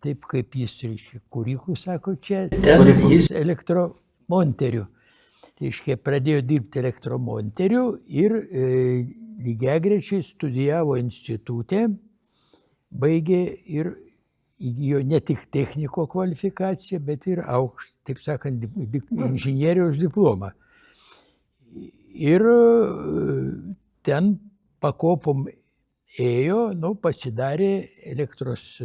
[SPEAKER 2] taip kaip jis, reiškia, Kurikų sako čia, ten jis elektromonteriu. Reiškia, pradėjo dirbti elektromonteriu ir lygiagrečiai studijavo institutė, baigė ir įgijo ne tik techniko kvalifikaciją, bet ir aukštą, taip sakant, inžinieriaus diplomą. Ir ten pakopom ėjo, pasidarė elektros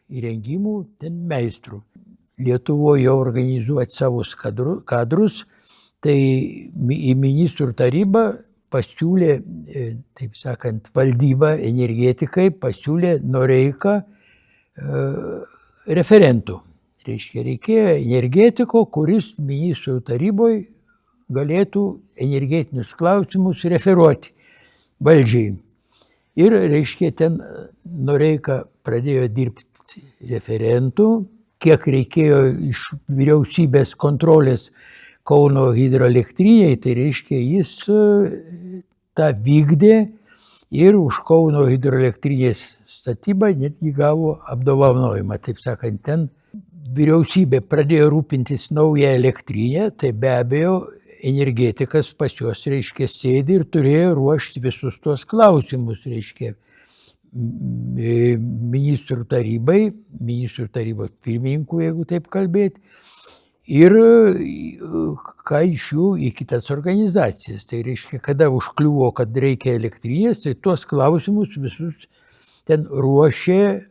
[SPEAKER 2] įrengimų ten meistrų. Lietuvoje organizuoti savus kadrus, tai į ministrų tarybą pasiūlė, taip sakant, valdyba energetikai pasiūlė Noreiką referentų. Reiškia, reikėjo energetiko, kuris ministrų taryboje galėtų energetinius klausimus referuoti valdžiai. Ir, reiškia, ten Noreika pradėjo dirbti referentų, kiek reikėjo iš vyriausybės kontrolės Kauno hidroelektriniai, tai reiškia, jis tą vykdė ir už Kauno hidroelektrinės statybą netgi gavo apdovanojimą. Taip sakant, ten vyriausybė pradėjo rūpintis naują elektrinę, tai be abejo energetikas pas juos, reiškia, sėdi ir turėjo ruošti visus tuos klausimus, reiškia, ministrų tarybos pirmininkų, jeigu taip kalbėti, ir ką iš jų į kitas organizacijas. Tai reiškia, kada užkliuvo, kad reikia elektrinės, tai tuos klausimus visus ten ruošė,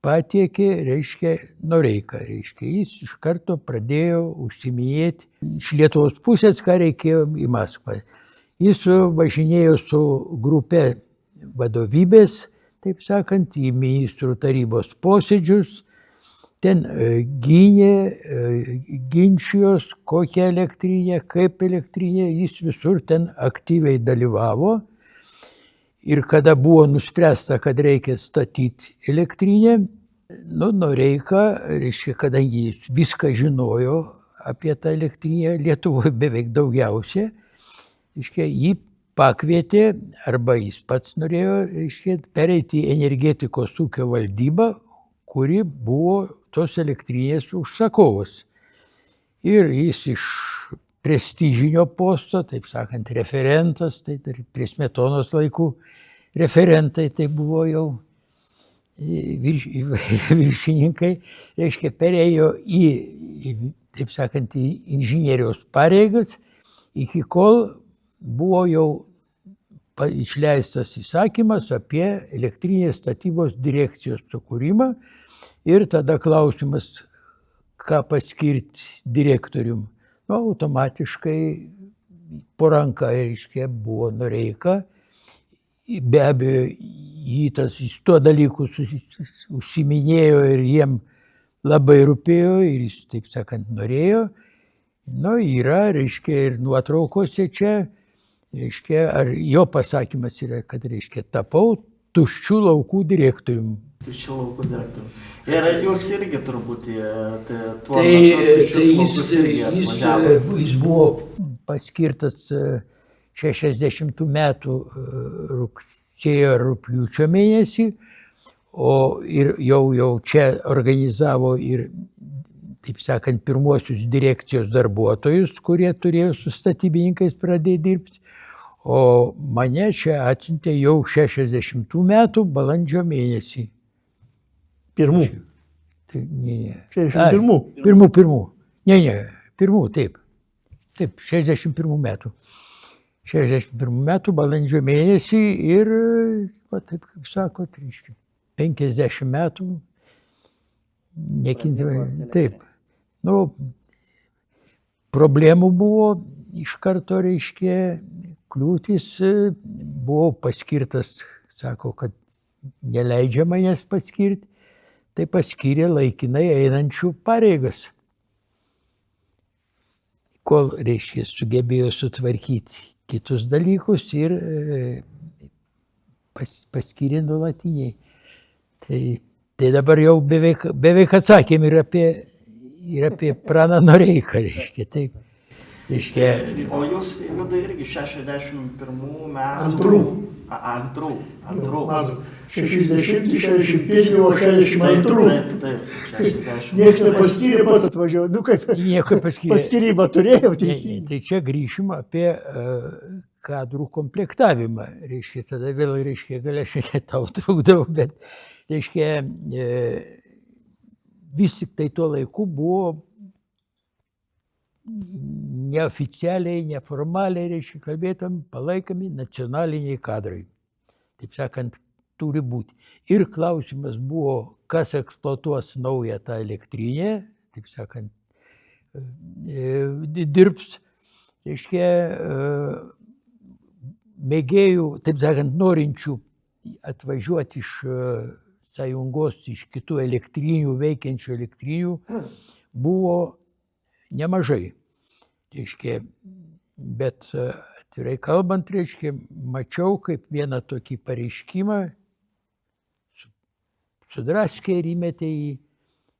[SPEAKER 2] patiekė, reiškia, Noreika. Reiškia, jis iš karto pradėjo užsiminėti iš Lietuvos pusės, ką reikėjo į Maskvą. Jis važinėjo su grupe vadovybės, taip sakant, į ministrų tarybos posėdžius, ten ginčijos, kokią elektrinę, kaip elektrinę, jis visur ten aktyviai dalyvavo. Ir kada buvo nuspręsta, kad reikia statyti elektrinę, Noreika, reiškia, kadangi jis viską žinojo apie tą elektrinę, Lietuvoje beveik daugiausia, reiškia, jį pakvietė, arba jis pats norėjo, reiškia, pereiti į energetikos ūkio valdybą, kuri buvo tos elektrinės užsakovas. Ir jis iš prestižinio posto, taip sakant, referentas, tai prie Smetonos laikų referentai, tai buvo jau viršininkai, reiškia, perėjo į, taip sakant, į inžinieriaus pareigas, iki kol buvo jau išleistas įsakymas apie elektrinės statybos direkcijos sukūrimą ir tada klausimas, ką paskirti direktorium. Automatiškai po ranka, reiškia, buvo Noreika. Be abejo, jis tuo dalyku užsiminėjo ir jiem labai rūpėjo ir jis, taip sakant, norėjo. Yra, reiškia, ir nuotraukose čia, reiškia, ar jo pasakymas yra, kad, reiškia, tapau tuščių laukų direktorium.
[SPEAKER 1] Tuščių laukų direktorium. Ir jūs irgi turbūt tuo metu
[SPEAKER 2] jis buvo paskirtas 60 metų rugsėjo rugpjūčio mėnesį, o ir jau čia organizavo ir, taip sakant, pirmuosius direkcijos darbuotojus, kurie turėjo su statybininkais pradėti dirbti, o mane čia atsiuntė jau 60 metų balandžio mėnesį.
[SPEAKER 3] Pirmų.
[SPEAKER 2] Ne.
[SPEAKER 3] 61.
[SPEAKER 2] Pirmų, taip. Taip, 61 metų. 61 metų balandžio mėnesį ir, taip kaip sako, 50 metų. Nekintamai. Taip. Problemų buvo iš karto, reiškia, kliūtis, buvo paskirtas, sako, kad neleidžia manęs paskirti, tai paskyrė laikinai einančių pareigas. Kol, reiškia, sugebėjo sutvarkyti kitus dalykus ir paskyrė nuolatiniai. Tai Tai dabar jau beveik atsakėm ir apie Praną Noreiką, reiškia. Taip. Reiškia,
[SPEAKER 1] O jūs, Liudai, irgi 61 metų.
[SPEAKER 3] Antrų.
[SPEAKER 1] Antrų.
[SPEAKER 3] 60, 61, o 62.
[SPEAKER 1] Taip, 60.
[SPEAKER 3] Niekas nepaskyrė, pats atvažiavo. Nu kaip,
[SPEAKER 2] nieko paskyrė.
[SPEAKER 3] paskyrimą turėjau
[SPEAKER 2] Ne,
[SPEAKER 3] teisingai.
[SPEAKER 2] tai čia grįšim apie kadrų komplektavimą. Reiškia, tada vėl, reiškia, gal aš tau trukdau, bet, reiškia, vis tik tai tuo laiku buvo neoficialiai, neformaliai, reiškia, kalbėtam, palaikomi nacionaliniai kadrai. Taip sakant, turi būti. Ir klausimas buvo, kas eksploatuos naują tą elektrinę, taip sakant, dirbs, reiškia, mėgėjų, taip sakant, norinčių atvažiuoti iš sąjungos, iš kitų elektrinių, veikiančių elektrinių, buvo nemažai. Reiškia, bet atvirai kalbant, reiškia, mačiau kaip vieną tokį pareiškimą, sudraskė ir įmetė į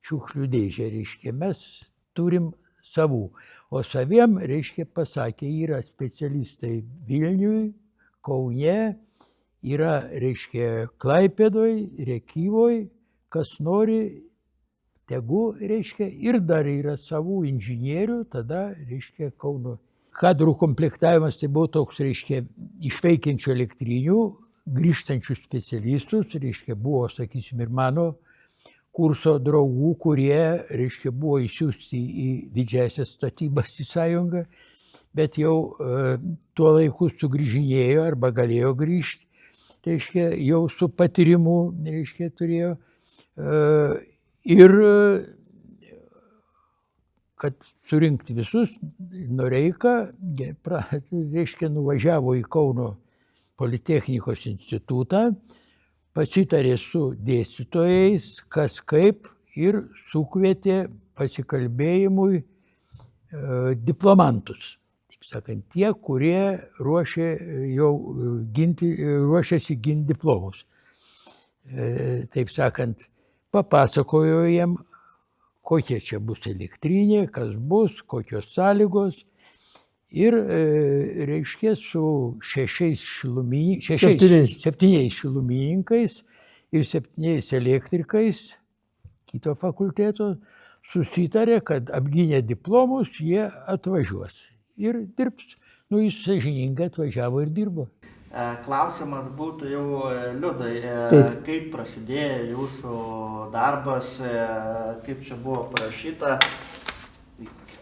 [SPEAKER 2] šiukšlių dėžę. Reiškia, mes turim savų. O saviem, reiškia, pasakė, yra specialistai Vilniui, Kaune, yra, reiškia, Klaipėdoj, Rėkyvoj, kas nori, tegu, reiškia, ir dar yra savų inžinierių, tada, reiškia, Kauno. Kadrų komplektavimas tai buvo toks, reiškia, iš veikiančių elektrinių, grįžtančių specialistus, reiškia, buvo, sakysim, ir mano kurso draugų, kurie, reiškia, buvo įsiųsti į didžiąsias statybas į sąjungą, bet jau tuo laiku sugrįžinėjo arba galėjo grįžti, reiškia, jau su patyrimu, reiškia, turėjo. Ir kad surinkti visus, Noreika, reiškia, nuvažiavo į Kauno Politechnikos institutą, pasitarė su dėstytojais, kas kaip, ir sukvietė pasikalbėjimui diplomantus. Taip sakant, tie, kurie ruošėsi ginti diplomus. Taip sakant, papasakojo jiem, kokie čia bus elektrinė, kas bus, kokios sąlygos. Ir, reiškia, su 7 šilumininkais ir 7 elektrikais kito fakulteto susitarė, kad apgynę diplomus jie atvažiuos ir dirbs. Nu, jis sąžiningai atvažiavo ir dirbo.
[SPEAKER 1] Klausimas būtų jau, Liudai, kaip prasidėjo jūsų darbas, kaip čia buvo parašyta.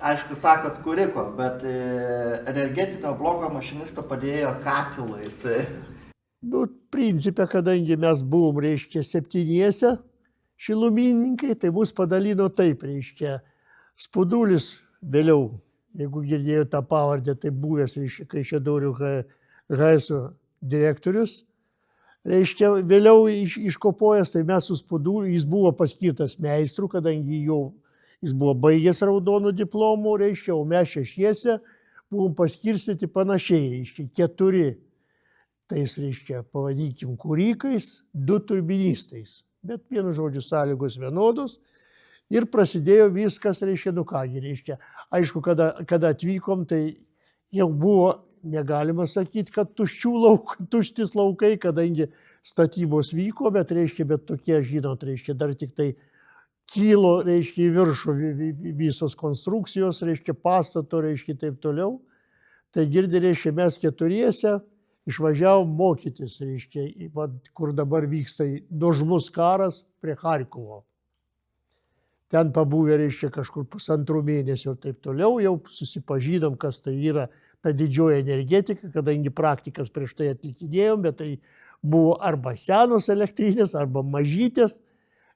[SPEAKER 1] Aišku, sakot, kuriko, bet energetinio bloko mašinisto padėjo katilai. Tai...
[SPEAKER 3] Nu, principė, kadangi mes buvom, reiškia, 7 šilumininkai, tai mus padalino taip, reiškia, Spudulis vėliau, jeigu girdėjo tą pavardę, tai buvęs, reiškia, Kaišiadorių HSO direktorius, reiškia, vėliau iškopojęs, tai mes su Spuduliu, jis buvo paskirtas meistru, kadangi jis buvo baigęs raudonų diplomų, reiškia, o mes 6 buvom paskirstyti panašiai, reiškia, 4 tais, reiškia, pavadinkim, kūrikais, 2 turbinistais. Bet vienu žodžiu sąlygos vienodos ir prasidėjo viskas, reiškia, nu kągi, reiškia. Aišku, kada atvykom, tai jau buvo, negalima sakyti, kad tuštis laukai, kadangi statybos vyko, bet, reiškia, bet tokie, žinot, reiškia, dar tik tai kilo, reiškia, į viršų visos konstrukcijos, reiškia, pastato, reiškia, taip toliau. Tai girdi, reiškia, mes 4 išvažiavom mokytis, reiškia, kur dabar vyksta nuožmus karas prie Charkovo. Ten pabuvę, reiškia, kažkur 1,5 mėnesio ir taip toliau, jau susipažinom, kas tai yra ta didžioji energetika, kadangi praktikas prieš tai atlikinėjom, bet tai buvo arba senos elektrinės, arba mažytės,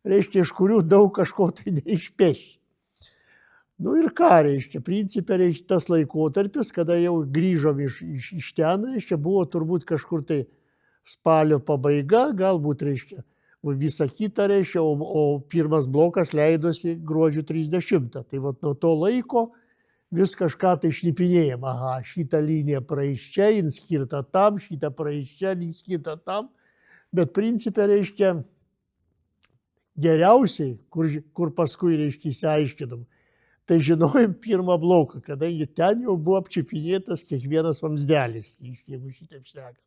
[SPEAKER 3] reiškia, iš kurių daug kažko tai neišpeši. Nu ir ką, reiškia, principė, reiškia, tas laikotarpis, kada jau grįžom iš ten, reiškia, buvo turbūt kažkur tai spalio pabaiga, galbūt, reiškia, visą kitą, reiškia, o pirmas blokas leidosi gruodžio 30. Tai vat nuo to laiko vis kažką tai šnipinėjom. Aha, šitą liniją praeis čia, jin skirta tam, šitą praeis čia, jin skirta tam. Bet principė, reiškia, geriausiai, kur paskui, reiškia, įsiaiškinom, tai žinojom pirmą bloką, kadangi ten jau buvo apčiupinėtas kiekvienas vamsdelis, jeigu šitaip šnekant.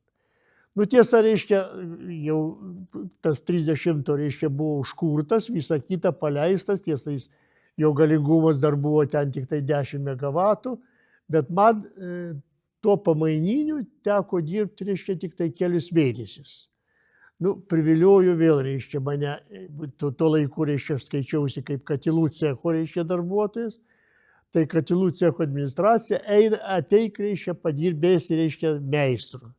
[SPEAKER 3] Nu tiesa, reiškia, jau tas 30, reiškia, buvo užkurtas, visa kita paleistas, tiesa, jo galingumas dar buvo ten tik tai 10 MW, bet man tuo pamaininiu teko dirbti, reiškia, tik tai kelius mėnesius. Nu, privilioju vėl, reiškia, mane, tuo laiku, reiškia, skaičiausi kaip katilų cecho, reiškia, darbuotojas, tai katilų cecho administracija ateik, reiškia, padirbėsi, reiškia, meistru.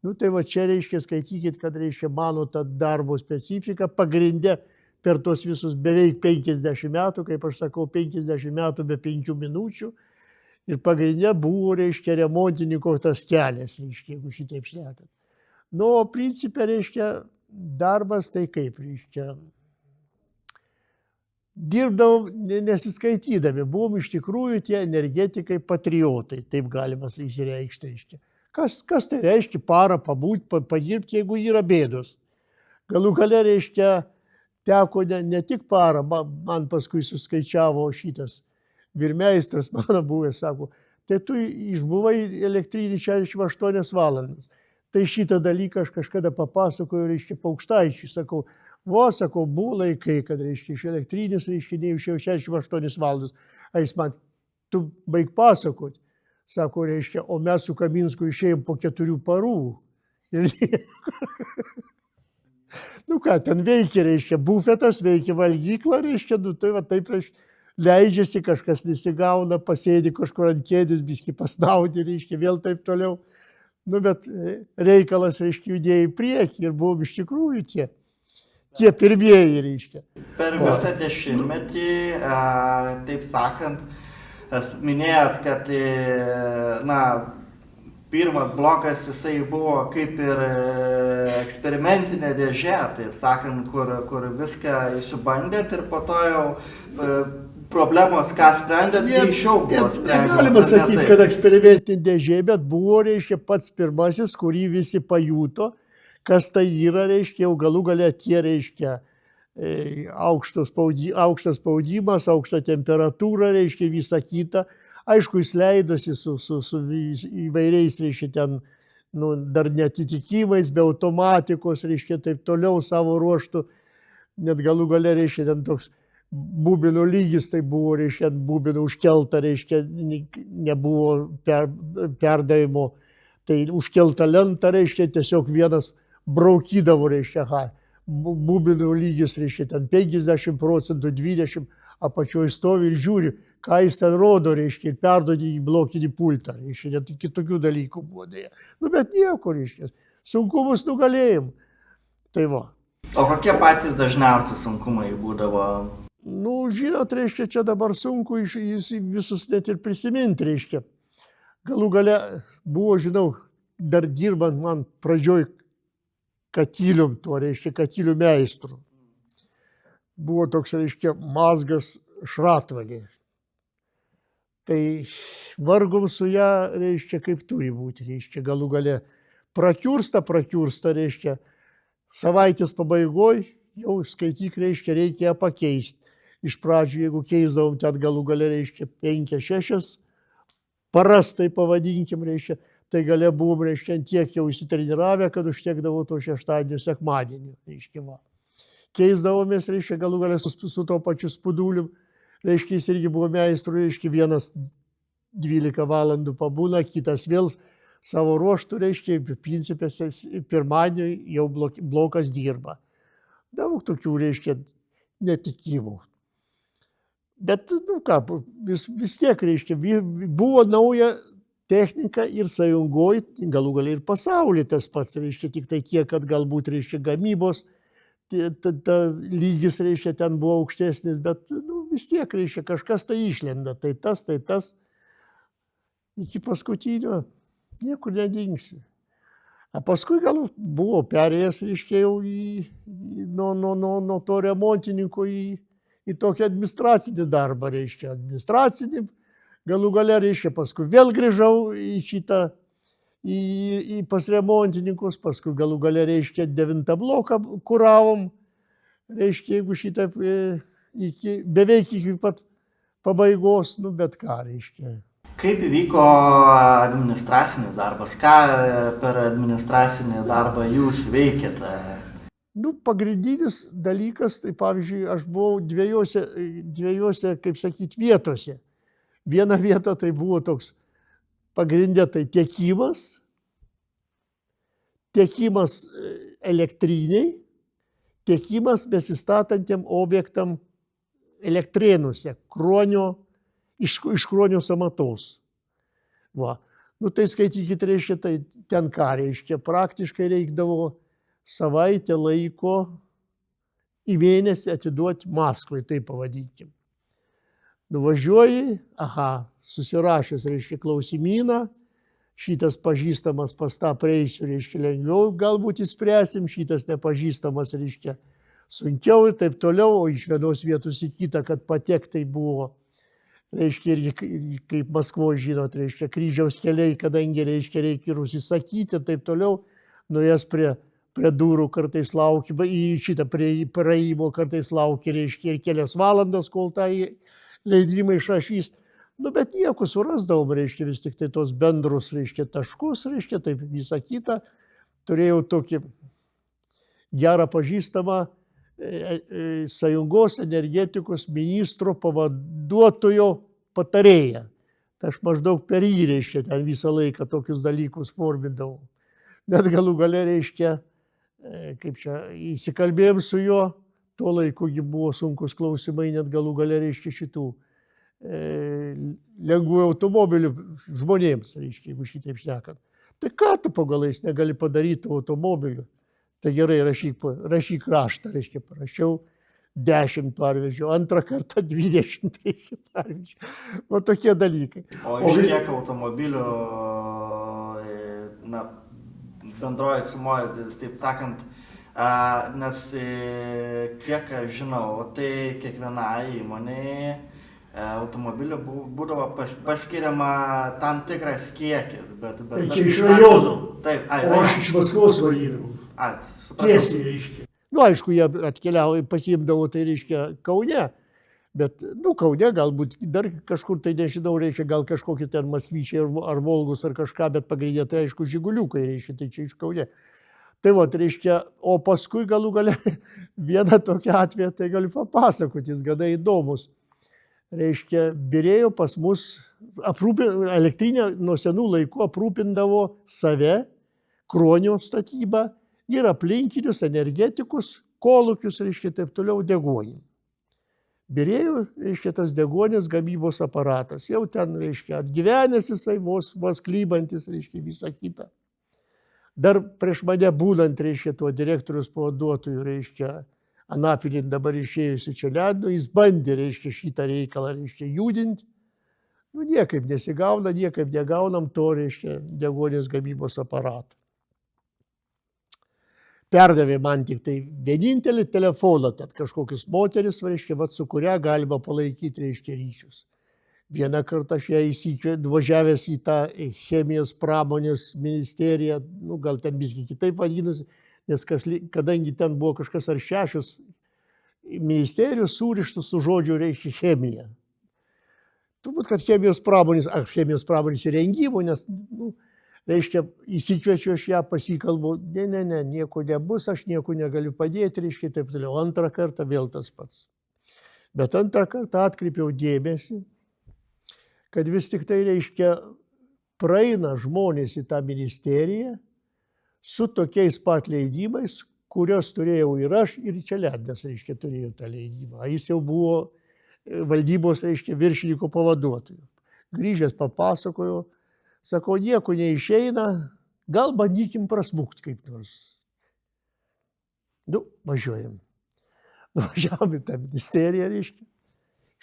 [SPEAKER 3] Nu, tai va čia, reiškia, skaitykit, kad, reiškia, mano ta darbo specifika pagrindė per tos visus beveik 50 metų, kaip aš sakau, 50 metų be 5 minučių. Ir pagrindė buvo, reiškia, remontininko tas kelias, reiškia, jeigu šitaip šnekant. Nu, o principė, reiškia, darbas tai kaip, reiškia, dirbdavom nesiskaitydami, buvom iš tikrųjų tie energetikai patriotai, taip galima įsireikšti, reiškia. Kas tai reiškia parą pabūt, padirbti, jeigu yra bėdos. Galų gale, reiškia, teko ne tik parą, man paskui suskaičiavo šitas vyrmeistras, mano buvęs, sako, tai tu išbuvai elektrinį 68 valandas. Tai šitą dalyką aš kažkada papasakoju, reiškia, Paukštaičiui, sakau, sakau, buvo laikai, kad, reiškia, iš elektrinės, reiškia, neišėjau 68 valandas. A jis man, tu baig pasakoti. Sako, reiškia, o mes su Kaminsku išėjom po 4 parų. Ir nu ką, ten veikia, reiškia, bufetas, veikia valgykla, reiškia, nu tai va taip, reiškia, leidžiasi, kažkas nesigauna, pasėdi kažkur ant kėdės, biskį pasnaudį, reiškia, vėl taip toliau. Nu, bet reikalas, reiškia, judėjo į priekį ir buvom iš tikrųjų tie pirmieji, reiškia.
[SPEAKER 1] Per visą dešimtmetį, taip sakant, minėjot, kad, na, pirmas blokas jisai buvo kaip ir eksperimentinė dėžė, taip sakant, kur viską išbandėt ir po to jau problemos, ką sprendėt, tai iš jau buvo sprendžiama.
[SPEAKER 3] Negalima sakyti, kad eksperimentinė dėžė, bet buvo, reiškia, pats pirmasis, kurį visi pajuto, kas tai yra, reiškia, jau galų gale tie, reiškia, aukštas spaudimas, aukšta temperatūra, reiškia, visa kita. Aišku, jis leidosi su įvairiais, reiškia, ten, nu, dar netitikimais, be automatikos, reiškia, taip toliau savo ruoštų. Net galų gale, reiškia, ten toks būbino lygis, tai buvo, reiškia, būbino užkelta, reiškia, nebuvo perdavimo. Tai užkelta lenta, reiškia, tiesiog vienas braukydavo, reiškia, būbino lygis, reiškia, ten 50%, 20%, apačioj stovi ir žiūri, ką jis ten rodo, reiškia, ir perduodi į blokinį pultą, reiškia, net kitokių dalykų buvo dėja. Nu, bet nieko, reiškia, sunkumus nugalėjom. Tai va.
[SPEAKER 1] O kokie patys dažniausi sunkumai būdavo?
[SPEAKER 3] Nu, žinot, reiškia, čia dabar sunku visus net ir prisiminti, reiškia. Galų gale buvo, žinau, dar dirbant man pradžioj katylium tuo, reiškia, katylių meistrų. Buvo toks, reiškia, mazgas šratvalė. Tai vargom su ją, reiškia, kaip turi būti, reiškia, galų gale prakiursta, reiškia, savaitės pabaigoj jau skaityk, reiškia, reikia ją pakeisti. Iš pradžių, jeigu keisdavom, ten galų gale, reiškia, 5-6 paras, tai pavadinkim, reiškia, tai gale buvom, reiškia, tiek jau įsitreniravę, kad užtekdavo to šeštadienio, sekmadienio, reiškia, va. Keisdavomės, reiškia, galų gale su to pačiu Spudulium, reiškia, jis irgi buvo meistru, reiškia, vienas 12 valandų pabūna, kitas vėl savo ruoštų, reiškia, principė, pirmadienį jau blokas dirba. Daug tokių, reiškia, netikimų. Bet, nu ką, vis tiek, reiškia, buvo nauja technika ir sąjungoj, galų gale ir pasaulyje tas pats, reiškia, tik tai tiek, kad galbūt, reiškia, gamybos lygis, reiškia, ten buvo aukštesnis, bet, nu, vis tiek, reiškia, kažkas tai išlenda, tai tas, iki paskutinio niekur nedingsi. O paskui gal buvo perėjęs, reiškia, jau nuo to remontininko į tokį administracinį darbą, reiškia, administracinį, galų gale, reiškia, paskui vėl grįžau į šitą, pas remontininkus, paskui galų gale, reiškia, 9 bloką kuravom, reiškia, jeigu šitaip beveik iki pat pabaigos, nu bet ką reiškia.
[SPEAKER 1] Kaip įvyko administracinis darbas? Ką per administracinį darbą jūs veikėte?
[SPEAKER 3] Nu, pagrindinis dalykas, tai pavyzdžiui, aš buvau dviejose, kaip sakyti, vietose. Viena vieta tai buvo toks pagrindė, tai tiekimas elektriniai, tiekimas besistatantiem objektam elektrėnuose, iš Kruonio sąmatos. Va. Nu, tai skaitykit, reiškia, tai ten ką reiškia, praktiškai reikdavo savaitę laiko į mėnesį atiduoti Maskvai, taip pavadinkim. Nuvažiuoji, susirašęs, reiškia, klausimyną, šitas pažįstamas pas tą prieisiu, reiškia, lengviau galbūt įspręsim, šitas nepažįstamas, reiškia, sunkiau ir taip toliau, o iš vienos vietos į kitą, kad patek tai buvo, reiškia, irgi kaip Maskvoje žinot, reiškia, kryžiaus keliai, kadangi, reiškia, reikia ir užsisakyti ir taip toliau, nuėjęs prie durų kartais laukia, į šitą praėjimo kartais laukia, reiškia, ir kelias valandas, kol tą leidimą išrašys. Nu, bet nieko surasdavom, reiškia, vis tik tai tos bendrus, reiškia, taškus, reiškia, taip visą kitą. Turėjau tokį gerą pažįstamą Sąjungos energetikos ministro pavaduotojo patarėją. Tai aš maždaug per jį, reiškia, ten visą laiką tokius dalykus formindavau. Net galų gale, reiškia, kaip čia, įsikalbėjom su juo, tuo laiku buvo sunkus klausimai, net galų gale, reiškia, šitų lengvų automobilių žmonėms, reiškia, jeigu šitaip šnekant. Tai ką tu po galais negali padaryti automobilių? Tai gerai, rašyk raštą, reiškia, parašiau 10 parvežiau, antrą kartą 20, reiškia, parvežiau. O tokie dalykai.
[SPEAKER 1] O iš kiek automobilių, na, bendroji sumoji, taip sakant, nes kiek aš žinau, tai kiekvienai įmonėje automobilių būdavo paskiriama tam tikras kiekis, bet
[SPEAKER 3] tai čia iš rajono.
[SPEAKER 1] Taip,
[SPEAKER 3] o aš iš Maskvos valydavau. Tiesiai, reiškia. Nu, aišku, jie atkeliavo, pasiimdavo, tai reiškia, Kaune. Bet, nu, Kaune galbūt dar kažkur, tai nežinau, reiškia, gal kažkokie ten Maskvyčiai ar Volgus ar kažką, bet pagrindė, tai aišku, Žiguliukai, reiškia, tai čia iš Kaune. Tai va, reiškia, o paskui galų gale vieną tokią atveją, tai galiu papasakoti, jis gana įdomus. Reiškia, birėjo pas mus, elektrinė nuo senų laikų aprūpindavo save, Kruonio statybą ir aplinkinius energetikus, kolūkius, reiškia, taip toliau deguonį. Birėjo, reiškia, tas deguonis gamybos aparatas. Jau ten, reiškia, atgyvenęs jisai, vos klybantis, reiškia, visą kitą. Dar prieš mane būnant, reiškia, tuo direktorius pavaduotojų, reiškia, Anapilin dabar išėjusi čia ledų, jis bandė, reiškia, šitą reikalą, reiškia, judinti. Nu, niekaip nesigauna, niekaip negaunam to, reiškia, deguonės gamybos aparatų. Perdavė man tik tai vienintelį telefoną, tad kažkokius moteris, reiškia, su kuria galima palaikyti, reiškia, ryšius. Vieną kartą aš ją važiavęs į tą chemijos pramonės ministeriją, nu, gal ten visgi kitaip vadinasi, nes kadangi ten buvo kažkas ar 6 ministerijos surištus su žodžiu, reiškia, chemija. Turbūt, kad chemijos pramonės įrengimo, nes, nu, reiškia, įsikviečiu aš ją, pasikalbu, ne, nieko nebus, aš nieko negaliu padėti, reiškia, taip toliau. Antrą kartą vėl tas pats. Bet antrą kartą atkreipiau dėmesį, kad vis tik tai, reiškia, praeina žmonės į tą ministeriją su tokiais pat leidimais, kurios turėjau ir aš, ir čia Lednes, reiškia, turėjau tą leidimą. Jis jau buvo valdybos, reiškia, viršininko pavaduotojų. Grįžęs papasakojo, sako, nieko neišeina, gal bandykim prasmukti kaip nors. Nu, važiuojam. Nuvažiavom į tą ministeriją, reiškia,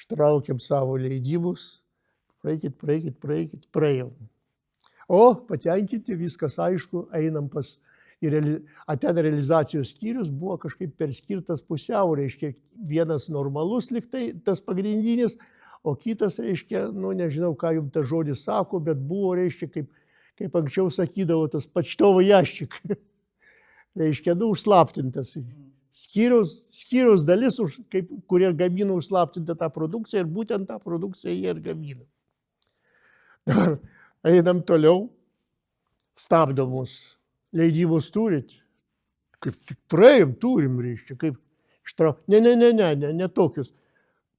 [SPEAKER 3] ištraukėm savo leidimus, praeikit, praėjom. O, patenkinti, viskas aišku, einam pas, ten realizacijos skyrius buvo kažkaip perskirtas pusiau, reiškia, vienas normalus liktai, tas pagrindinis, o kitas, reiškia, nu, nežinau, ką jums tas žodis sako, bet buvo, reiškia, kaip anksčiau sakydavo, tas pačtovo jaščik, reiškia, nu, užslaptintas. Skyriaus dalis, kurie gamino užslaptintą tą produkciją ir būtent tą produkciją jie ir gamino. Dabar einam toliau, stabdomus. Leidimus turit? Kaip tik praėjom, turim, reiškia, kaip ištraukti. Ne tokius.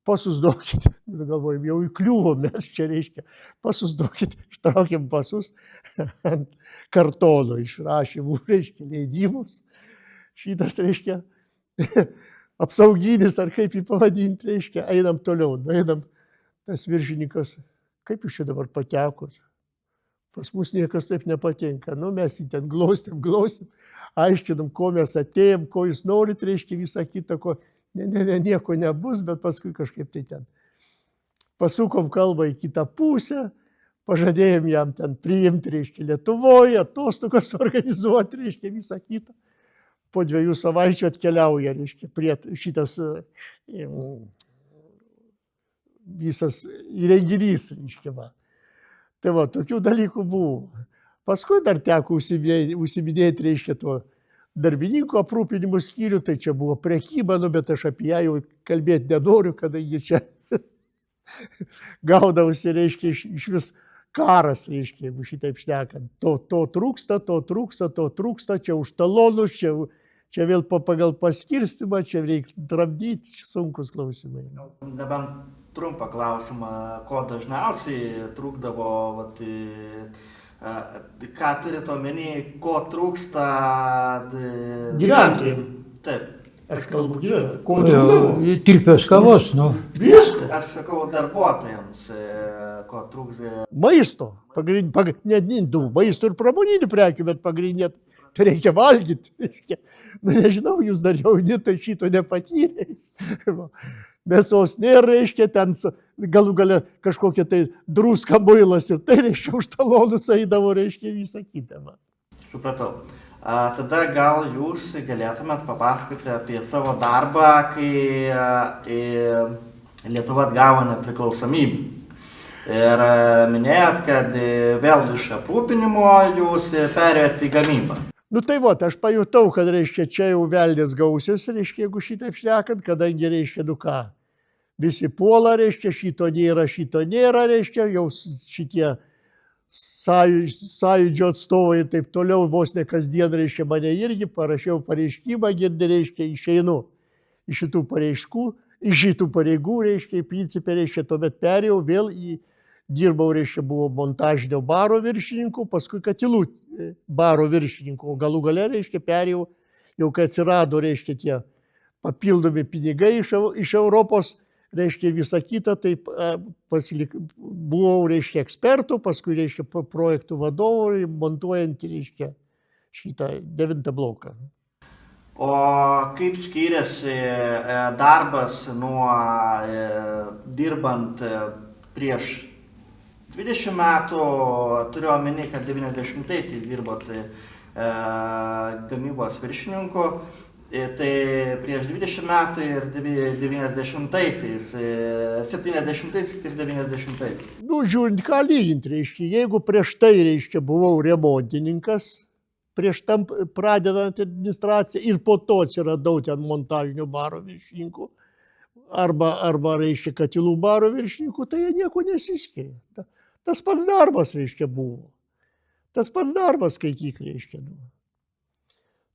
[SPEAKER 3] Pasus duokit, galvojim, jau įkliuvom mes čia, reiškia, pasus duokit, ištraukiam pasus ant kartono išrašymų, reiškia, leidimus. Šitas, reiškia, apsauginis, ar kaip jį pavadinti, reiškia, einam toliau, einam, tas viršininkas, kaip jūs čia dabar patekot? Pas mus niekas taip nepatinka, nu mes jį ten glaustėm, aiškinam, ko mes atėjom, ko jūs norit, reiškia, visą kitą, ko, nieko nebus, bet paskui kažkaip tai ten. Pasukom kalbą į kitą pusę, pažadėjom jam ten priimti, reiškia, Lietuvoje, atostogas organizuoti, reiškia, visą kitą. Po 2 savaičių atkeliauja, reiškia, prie šitas visas įrenginys, reiškia, va. Tai va, tokių dalykų buvo. Paskui dar teko užsiminėti, reiškia, tuo darbininkų aprūpinimo skyrių, tai čia buvo prekyba, nu, bet aš apie ją jau kalbėti nenoriu, kadangi čia gaudausi, reiškia, iš vis karas, reiškia, jeigu šitaip šnekant. To trūksta, čia už talonus, čia vėl pagal paskirstimą, čia reikia tramdyti, sunkus klausimai.
[SPEAKER 1] Nebent trumpą klausimą, ko dažniausiai trūkdavo, vat, ką turite omeny, ko trūksta
[SPEAKER 3] gyventojams.
[SPEAKER 1] Taip.
[SPEAKER 3] Aš kalbu gyventojams. Ko trūkdavo?
[SPEAKER 2] Tirpios kavos, nu.
[SPEAKER 3] Viską.
[SPEAKER 1] Aš sakau darbuotojams, ko trūksta.
[SPEAKER 3] Maisto. Maisto ir pramoninių prekių, bet pagrindinė, tai reikia valgyti. Nu, nežinau, jūs dar jauni, tai šito nepatyrė. Mėsos nėra, reiškia, ten galų gale kažkokia tai druska muilas ir tai, reiškia, už talonus eidavo, reiškia, visą kitą.
[SPEAKER 1] Supratau. Tada gal jūs galėtumėt papasakoti apie savo darbą, kai Lietuva atgavo nepriklausomybę. Ir minėjot, kad vėl iš aprūpinimo jūs perėjot į gamybą.
[SPEAKER 3] Nu tai va, aš pajutau, kad, reiškia, čia jau velnės gausios, reiškia, jeigu šitaip šnekant, kadangi, reiškia, nu ką, visi puola, reiškia, šito nėra, reiškia, jau šitie sąjūdžio atstovai ir taip toliau, vos ne kasdien, reiškia, mane irgi parašiau pareiškimą, girdi, reiškia, išeinu iš šitų pareiškų, iš šitų pareigų, reiškia, į principę, reiškia, tuomet perėjau vėl dirbau, reiškia, buvo montažinio baro viršininku, paskui katilų baro viršininku, o galų gale, reiškia, perėjau, jau kai atsirado, reiškia, tie papildomi pinigai iš Europos, reiškia, visą kitą, tai buvau, reiškia, ekspertų, paskui, reiškia, projektų vadovų, montuojant, reiškia, šitą 9 bloką.
[SPEAKER 1] O kaip skiriasi darbas nuo dirbant prieš 20 metų, turiu omeny, kad 90-aisiais dirbot gamybos viršininku, tai prieš 20 metų ir 90-aisiais, 70-aisiais ir 90-aisiais.
[SPEAKER 3] Nu, žiūrint, ką lyginti, reiškia, jeigu prieš tai, reiškia, buvau remontininkas, prieš tam pradedant administraciją ir po to atsiradau ten montažinio baro viršininku, arba, reiškia, katilų baro viršininku, tai jie nieko nesiskiria. Tas pats darbas, reiškia, buvo. Tas pats darbas, skaityk, reiškia.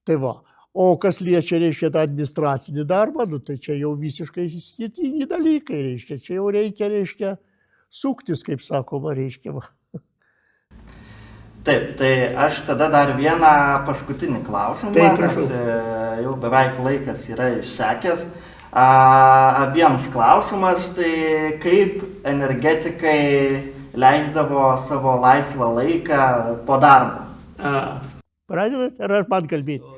[SPEAKER 3] Tai va. O kas liečia, reiškia, tą administracinį darbą, nu, tai čia jau visiškai skirtingi dalykai, reiškia. Čia jau reikia, suktis, kaip sakoma, reiškia. Va.
[SPEAKER 1] Taip, tai aš tada dar vieną paskutinį klausimą,
[SPEAKER 3] taip,
[SPEAKER 1] nes jau beveik laikas yra išsekęs. Abiems klausimas, tai kaip energetikai leisdavo savo laisvą laiką po darbo?
[SPEAKER 3] Pradėt, ar aš man kalbėti?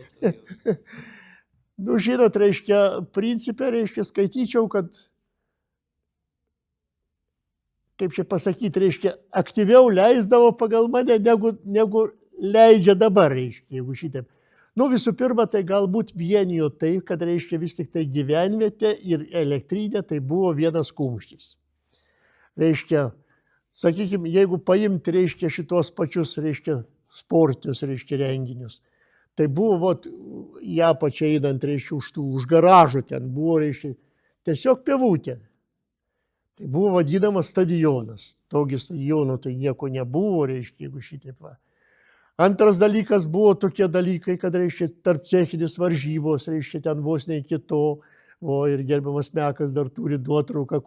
[SPEAKER 3] Nu, žinot, reiškia, principė, reiškia, skaityčiau, kad, kaip čia pasakyti, reiškia, aktyviau leisdavo pagal mane, negu leidžia dabar, reiškia, jeigu šitaip. Nu, visų pirma, tai galbūt vienijo tai, kad, reiškia, vis tik tai gyvenvietė ir elektrinė, tai buvo vienas kumštis. Reiškia, sakykime, jeigu paimti, reiškia, šitos pačius, reiškia, sportinius, reiškia, renginius, Tai buvo, vat, ją pačią einant, reiškia, už garažų ten buvo, reiškia, tiesiog pievutė. Tai buvo vadinamas stadionas. Tokio stadiono tai nieko nebuvo, reiškia, jeigu šitaip va. Antras dalykas buvo tokie dalykai, kad, reiškia, tarp cechinis varžybos, reiškia, ten vos ne iki to. O ir gerbiamas Mekas dar turi nuotrauką,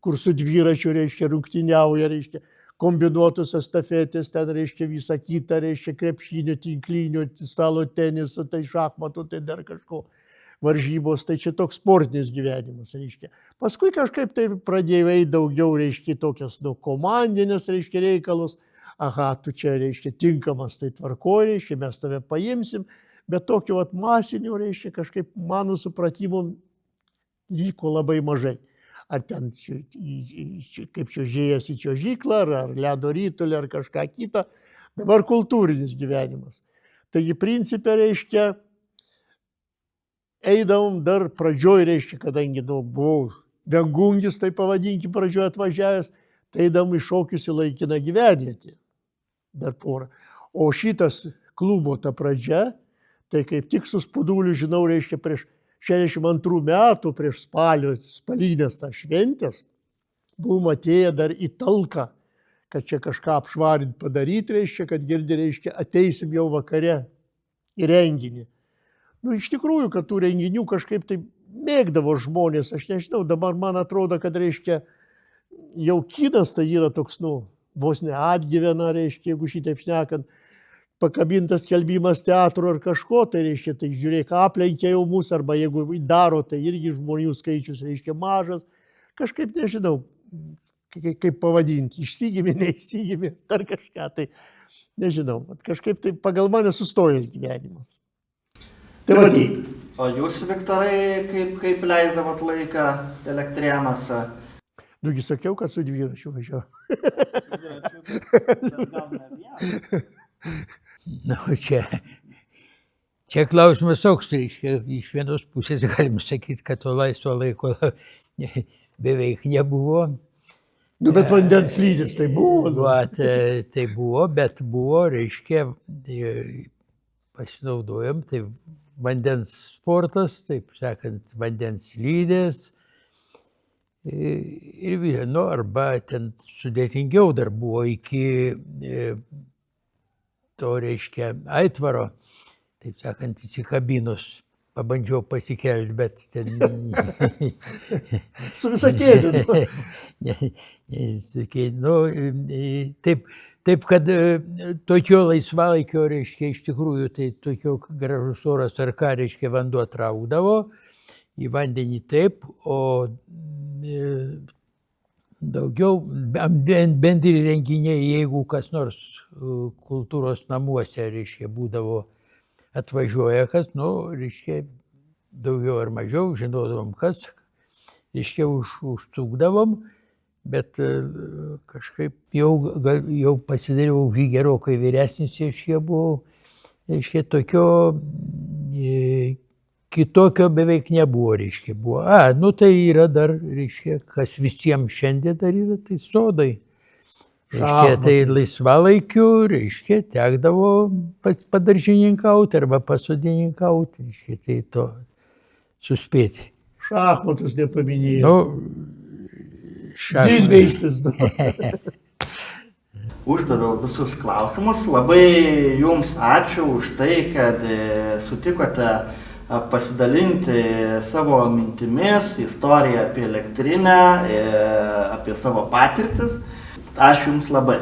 [SPEAKER 3] kur su dviračiu, reiškia, rungtyniauja, reiškia, kombinuotus estafetės, ten, reiškia, visą kitą, reiškia, krepšinio, tinklinio, stalo teniso, tai šachmatų, tai dar kažko varžybos, tai čia toks sportinis gyvenimas, reiškia. Paskui kažkaip tai pradėjau eiti daugiau, reiškia, tokias, komandinės, reiškia, reikalus. Aha, tu čia, reiškia, tinkamas, tai tvarko, reiškia, mes tave paimsim, bet tokio masinio, reiškia, kažkaip mano supratimu liko labai mažai. Ar ten kaip čiuožėjas į čiuožyklą, ar ledo rytulį, ar kažką kitą. Dabar kultūrinis gyvenimas. Taigi principė, reiškia, eidavom dar pradžioj, reiškia, kadangi buvau viengungis, tai pavadinkim, pradžioj atvažiavęs, tai eidavom į šokius į laikiną gyvenvietę. Dar porą. O šitas klubo ta pradžia, tai kaip tik su Spuduliu, žinau, reiškia, prieš 62 metų, prieš spalinės tą šventės, buvom atėję dar į talką, kad čia kažką apšvarint padaryti, reiškia, kad girdi, reiškia, ateisim jau vakare į renginį. Nu, iš tikrųjų, kad tų renginių kažkaip tai mėgdavo žmonės, aš nežinau, dabar man atrodo, kad, reiškia, jau kinas tai yra toks, vos ne atgyvena, reiškia, jeigu šitaip šnekant, pakabintas skelbimas teatro ar kažko, tai reiškia, tai žiūrėk, aplenkia jau mus, arba jeigu daro, tai irgi žmonių skaičius, reiškia, mažas. Kažkaip nežinau, kaip pavadinti, išsigimi, neišsigimi, dar kažką, tai nežinau, kažkaip tai pagal mane sustojęs gyvenimas. Tai va taip.
[SPEAKER 1] O jūs, Viktorai, kaip leisdavot laiką Elektrėnuose?
[SPEAKER 3] Nugi sakiau, kad su dviračiu važiavau.
[SPEAKER 2] Čia klausimas toks, reiškia, iš vienos pusės galim sakyti, kad to laisvo laiko beveik nebuvo.
[SPEAKER 3] Nu, bet vandens lygis tai buvo.
[SPEAKER 2] Tai buvo, bet buvo, reiškia, pasinaudojom, tai vandens sportas, taip sakant, vandens lydės. Ir arba ten sudėtingiau dar buvo iki to, reiškia, aitvaro, taip sakant, įsikabinus. Pabandžiau pasikelti, bet ten...
[SPEAKER 3] Su visą kėdė.
[SPEAKER 2] Taip, kad tokio laisvalaikio, reiškia, iš tikrųjų, tai tokio gražus oras ar ką, reiškia, vanduo traukdavo, į vandenį taip, o daugiau bendri renginiai, jeigu kas nors kultūros namuose, reiškia, būdavo atvažiuoja kas, reiškia, daugiau ar mažiau, žinodavom kas, reiškia, užsukdavom, bet kažkaip jau pasidariau gerokai vyresnis, reiškia, buvau, reiškia, tokio kitokio beveik nebuvo, reiškia, buvo. Tai yra dar, reiškia, kas visiems šiandien dar yra, tai sodai. Reiškia, tai laisvalaikiu, reiškia, tekdavo padaržininkauti arba pasodininkauti, reiškia, tai to suspėti.
[SPEAKER 3] Šachmatus nepaminėjau.
[SPEAKER 2] Didmeistis.
[SPEAKER 1] Uždaviau visus klausimus. Labai jums ačiū už tai, kad sutikote pasidalinti savo mintimis, istoriją apie elektrinę, apie savo patirtis. Ačiū jums labai.